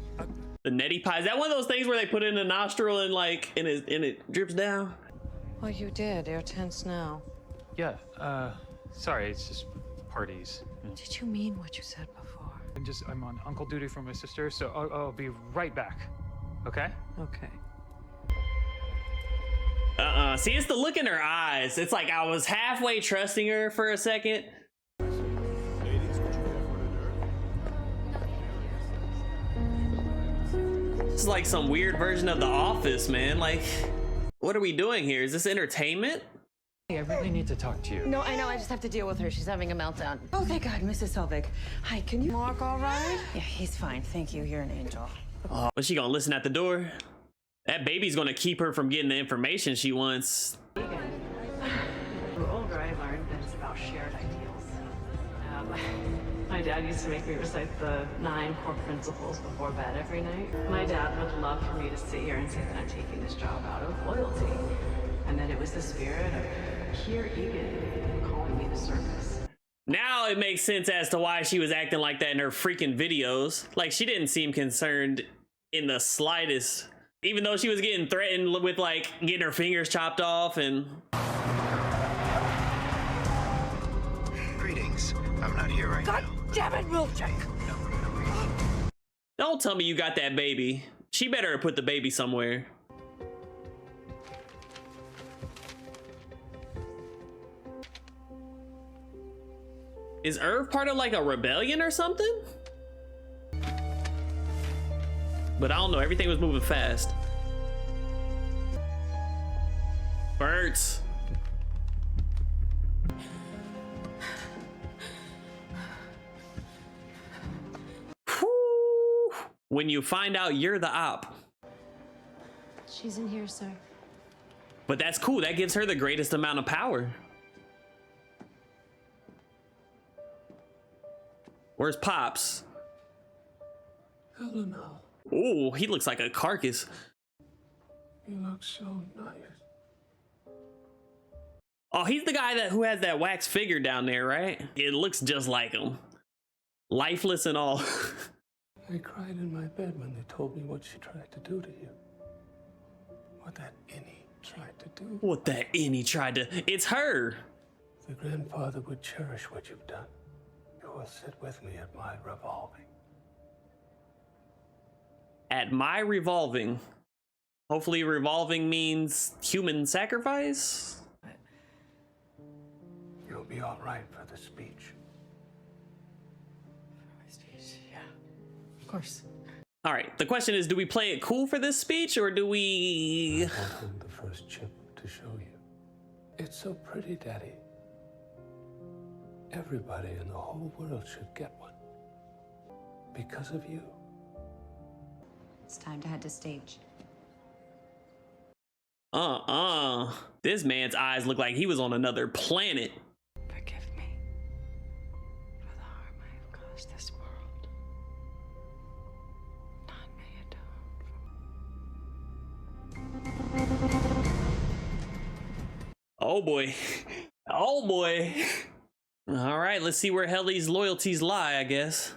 [SPEAKER 2] The neti pot, is that one of those things where they put it in the nostril and like and it drips down?
[SPEAKER 6] Well, you did. You're tense now.
[SPEAKER 3] Yeah, sorry, it's just parties.
[SPEAKER 6] Did you mean what you said before?
[SPEAKER 3] I'm on uncle duty for my sister, so I'll be right back. Okay?
[SPEAKER 6] Okay.
[SPEAKER 2] See, it's the look in her eyes. It's like I was halfway trusting her for a second. This is like some weird version of The Office, man. Like, what are we doing here? Is this entertainment?
[SPEAKER 3] Hey, I really need to talk to you.
[SPEAKER 8] No, I know. I just have to deal with her. She's having a meltdown. Oh, thank God, Mrs. Selvig. Hi, can you...
[SPEAKER 6] Mark, all right?
[SPEAKER 8] Yeah, he's fine. Thank you. You're an angel.
[SPEAKER 2] Oh, but she gonna listen at the door? That baby's gonna keep her from getting the information she wants.
[SPEAKER 18] The older I learned that it's about shared ideals. My dad used to make me recite the 9 core principles before bed every night. My dad would love for me to sit here and say that I'm taking this job out of loyalty, and that it was the spirit of pure Egan calling me to service.
[SPEAKER 2] Now it makes sense as to why she was acting like that in her freaking videos. Like, she didn't seem concerned in the slightest, even though she was getting threatened with like getting her fingers chopped off and...
[SPEAKER 19] Greetings. I'm not here right now.
[SPEAKER 12] Damn it, Milkshake!
[SPEAKER 2] Don't tell me you got that baby. She better have put the baby somewhere. Is Irv part of like a rebellion or something? But I don't know, everything was moving fast. Birds. Whew. When you find out you're the op.
[SPEAKER 20] She's in here, sir.
[SPEAKER 2] But that's cool, that gives her the greatest amount of power. Where's Pops?
[SPEAKER 4] Helena,
[SPEAKER 2] Oh, he looks like a carcass.
[SPEAKER 4] you look so nice.
[SPEAKER 2] Oh, he's the guy who has that wax figure down there, right? It looks just like him. Lifeless and all.
[SPEAKER 4] I cried in my bed when they told me what she tried to do to you. What that innie tried to do.
[SPEAKER 2] What that innie tried to... It's her.
[SPEAKER 4] The grandfather would cherish what you've done. You will sit with me at my revolving.
[SPEAKER 2] At my revolving. Hopefully revolving means human sacrifice?
[SPEAKER 4] You'll be all right for the speech.
[SPEAKER 6] Yeah, of course.
[SPEAKER 2] All right, the question is, do we play it cool for this speech or do we...
[SPEAKER 4] I want the first chip to show you. It's so pretty, Daddy. Everybody in the whole world should get one. Because of you.
[SPEAKER 20] It's time to head to stage.
[SPEAKER 2] This man's eyes look like he was on another planet.
[SPEAKER 6] Forgive me for the harm I have caused this world. None may atone.
[SPEAKER 2] Oh boy. Oh boy. All right, let's see where Helly's loyalties lie, I guess.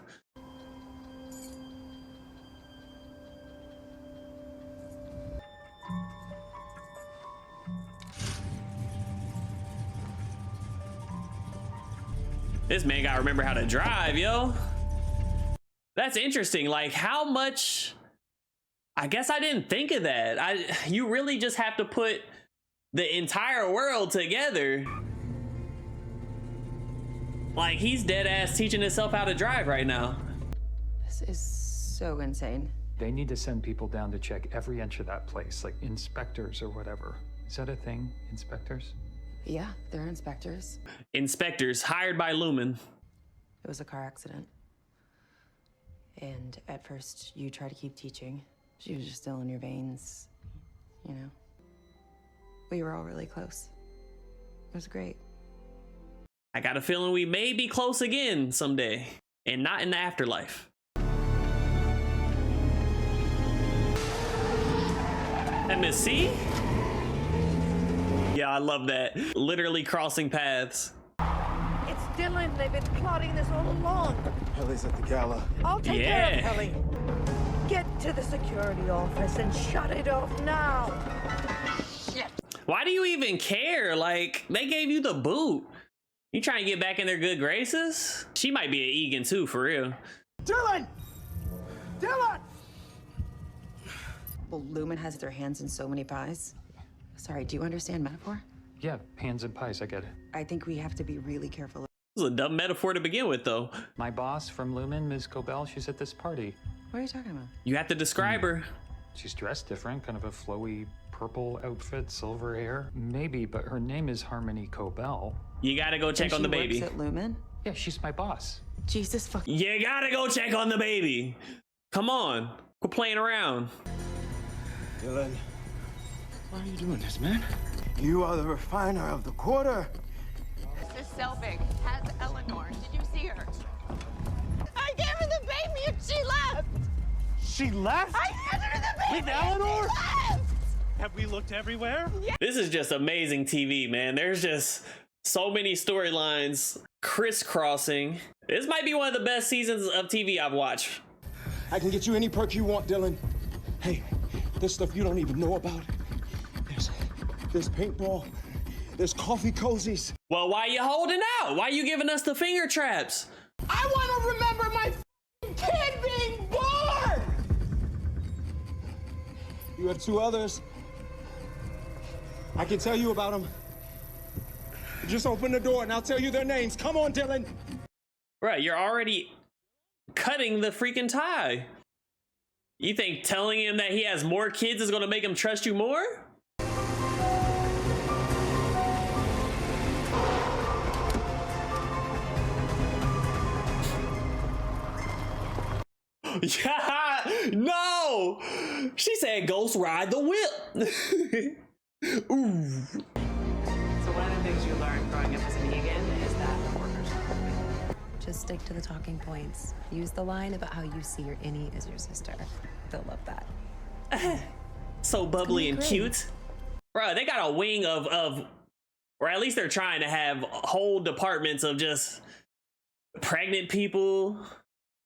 [SPEAKER 2] This man gotta remember how to drive, yo. That's interesting. Like, how much... I guess I didn't think of that. You really just have to put the entire world together. Like, he's dead ass teaching himself how to drive right now.
[SPEAKER 8] This is so insane.
[SPEAKER 3] They need to send people down to check every inch of that place, like inspectors or whatever. Is that a thing, inspectors?
[SPEAKER 8] Yeah, they're inspectors.
[SPEAKER 2] Inspectors hired by LUMON.
[SPEAKER 8] It was a car accident. And at first, you try to keep teaching. She was just still in your veins, you know. We were all really close. It was great.
[SPEAKER 2] I got a feeling we may be close again someday, and not in the afterlife. MSC? Yeah, I love that. Literally crossing paths.
[SPEAKER 13] It's Dylan. They've been plotting this all along.
[SPEAKER 17] Helly's at the gala.
[SPEAKER 13] I'll take care of Helly. Get to the security office and shut it off now. Shit.
[SPEAKER 2] Why do you even care? Like, they gave you the boot. You trying to get back in their good graces? She might be an Egan too, for real.
[SPEAKER 13] Dylan! Dylan!
[SPEAKER 8] Well, Lumen has their hands in so many pies. Sorry, do you understand metaphor?
[SPEAKER 3] Yeah, hands and pies, I get it.
[SPEAKER 8] I think we have to be really careful.
[SPEAKER 2] This is a dumb metaphor to begin with, though.
[SPEAKER 3] My boss from Lumen, Ms. Cobell, she's at this party.
[SPEAKER 8] What are you talking about?
[SPEAKER 2] You have to describe her.
[SPEAKER 3] She's dressed different, kind of a flowy purple outfit, silver hair. Maybe, but her name is Harmony Cobell.
[SPEAKER 2] You gotta go check on the baby.
[SPEAKER 8] She works at Lumen?
[SPEAKER 3] Yeah, she's my boss.
[SPEAKER 8] Jesus fucking.
[SPEAKER 2] You gotta go check on the baby. Come on, quit playing around.
[SPEAKER 17] Dylan, why are you doing this, man? You are the refiner of the quarter.
[SPEAKER 22] Mr. Selvig has Eleanor. Did you see her? I gave her the baby and she left.
[SPEAKER 15] She left?
[SPEAKER 22] I handed her the baby.
[SPEAKER 15] With Eleanor?
[SPEAKER 22] And she left.
[SPEAKER 15] Have we looked everywhere?
[SPEAKER 22] Yeah.
[SPEAKER 2] This is just amazing TV, man. There's just so many storylines crisscrossing. This might be one of the best seasons of TV I've watched.
[SPEAKER 17] I can get you any perk you want, Dylan. Hey, there's stuff you don't even know about. There's paintball. There's coffee cozies.
[SPEAKER 2] Well, why you holding out? Why you giving us the finger traps?
[SPEAKER 17] I want to remember my kid being born! You have two others. I can tell you about them. Just open the door and I'll tell you their names. Come on, Dylan.
[SPEAKER 2] Right, you're already cutting the freaking tie. You think telling him that he has more kids is gonna make him trust you more? Yeah, no! She said ghost ride the whip. Ooh.
[SPEAKER 18] So one of the things you learn growing up as an Egan is that reporters
[SPEAKER 8] Just stick to the talking points. Use the line about how you see your innie as your sister. They'll love that.
[SPEAKER 2] So bubbly and cute. Bro, they got a wing of, or at least they're trying to have whole departments of just pregnant people.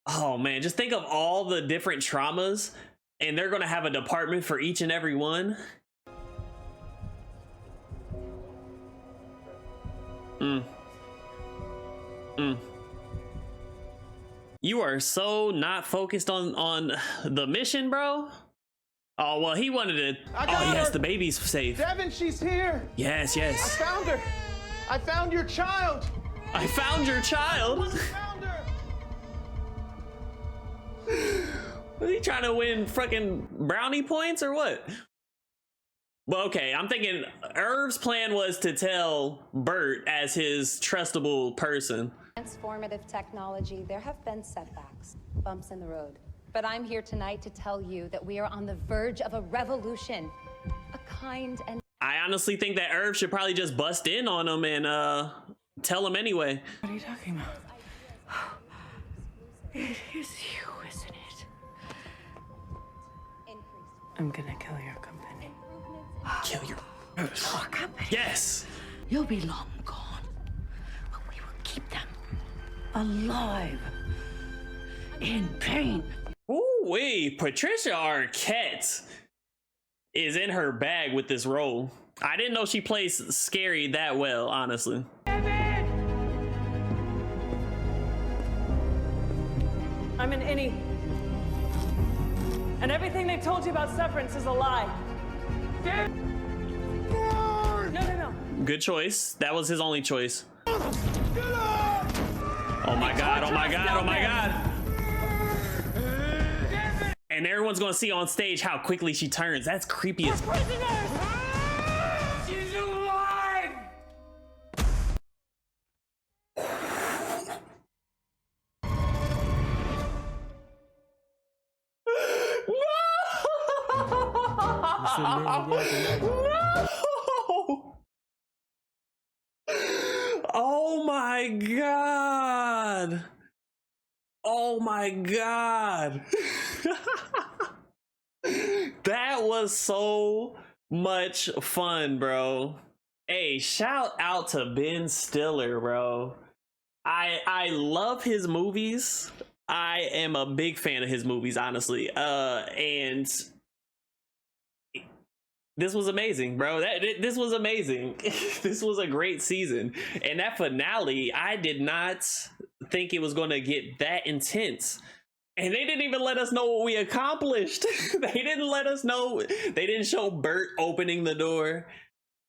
[SPEAKER 2] Oh man, just think of all the different traumas, and they're gonna have a department for each and every one. You are so not focused on the mission, bro. Oh well, he wanted to. Oh yes, the baby's safe.
[SPEAKER 17] Devin, she's here.
[SPEAKER 2] Yes, yes.
[SPEAKER 17] I found her. I found your child.
[SPEAKER 2] I found your child. Was he trying to win fucking brownie points or what? Well, okay, I'm thinking Irv's plan was to tell Bert as his trustable person.
[SPEAKER 23] Transformative technology, there have been setbacks, bumps in the road. But I'm here tonight to tell you that we are on the verge of a revolution. A kind and...
[SPEAKER 2] I honestly think that Irv should probably just bust in on him and tell him anyway.
[SPEAKER 13] What are you talking about? It is you, isn't it? I'm gonna kill your company.
[SPEAKER 2] Kill your
[SPEAKER 13] company?
[SPEAKER 2] Yes!
[SPEAKER 13] You'll be long gone, but we will keep them alive in pain.
[SPEAKER 2] Ooh, wait, Patricia Arquette is in her bag with this role. I didn't know she plays scary that well, honestly.
[SPEAKER 18] I'm an innie. And everything they told you about Severance is a lie. No, no, no.
[SPEAKER 2] Good choice. That was his only choice. Oh my god, oh my god, oh my god. And everyone's gonna see on stage how quickly she turns. That's creepy as fuck.
[SPEAKER 13] She's alive!
[SPEAKER 2] No! Oh my god! Oh my god! That was so much fun, bro. Hey, shout out to Ben Stiller, bro. I love his movies. I am a big fan of his movies, honestly. And this was amazing, bro. This was amazing. This was a great season. And that finale, I did not think it was going to get that intense. And they didn't even let us know what we accomplished. They didn't let us know. They didn't show Bert opening the door.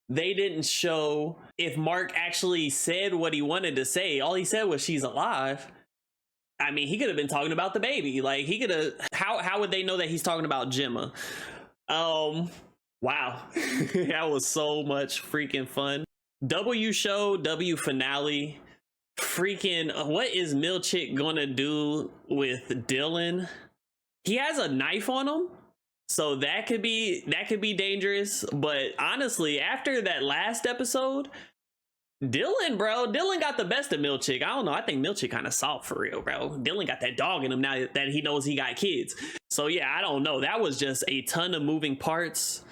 [SPEAKER 2] They didn't show if Mark actually said what he wanted to say. All he said was she's alive. I mean, he could have been talking about the baby. Like, he could have. How would they know that he's talking about Gemma? Wow. That was so much freaking fun. W show, W finale. Freaking, what is Milchick gonna do with Dylan? He has a knife on him, so that could be dangerous. But honestly, after that last episode, Dylan got the best of Milchick. I don't know, I think Milchick kind of soft for real, bro. Dylan got that dog in him now that he knows he got kids. So yeah, I don't know, that was just a ton of moving parts.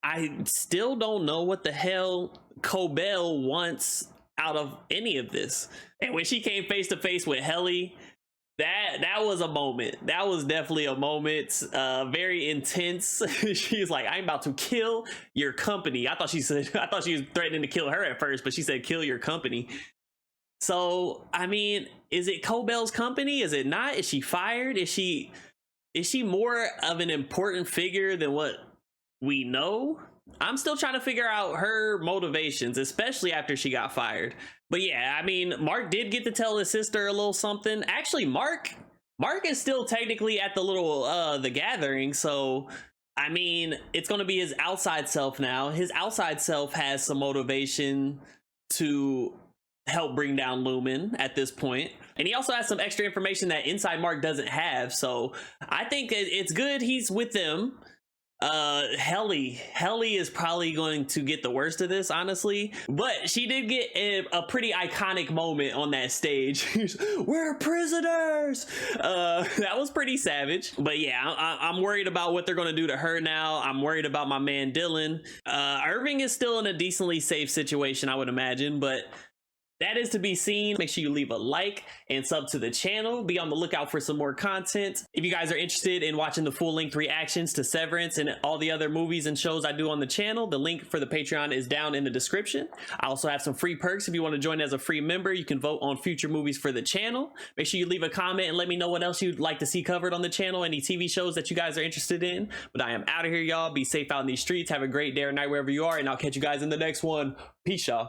[SPEAKER 2] I still don't know what the hell Cobell wants out of any of this. And when she came face to face with Helly, that was a moment. That was definitely a moment. Very intense. She's like, I'm about to kill your company. I thought she was threatening to kill her at first, but she said kill your company. So I mean, is it Cobell's company? Is it not? Is she fired? Is she more of an important figure than what we know? I'm still trying to figure out her motivations, especially after she got fired. But yeah, I mean, Mark did get to tell his sister a little something. Actually, Mark is still technically at the little the gathering, so I mean, it's going to be his outside self now. His outside self has some motivation to help bring down Lumen at this point. And he also has some extra information that inside Mark doesn't have, so I think it's good he's with them. Helly is probably going to get the worst of this, honestly, but she did get a pretty iconic moment on that stage. We're prisoners. That was pretty savage. But yeah, I'm worried about what they're going to do to her now. I'm worried about my man Dylan. Irving is still in a decently safe situation, I would imagine, but that is to be seen. Make sure you leave a like and sub to the channel. Be on the lookout for some more content. If you guys are interested in watching the full-length reactions to Severance and all the other movies and shows I do on the channel, the link for the Patreon is down in the description. I also have some free perks. If you want to join as a free member, you can vote on future movies for the channel. Make sure you leave a comment and let me know what else you'd like to see covered on the channel, any TV shows that you guys are interested in. But I am out of here, y'all. Be safe out in these streets. Have a great day or night wherever you are, and I'll catch you guys in the next one. Peace, y'all.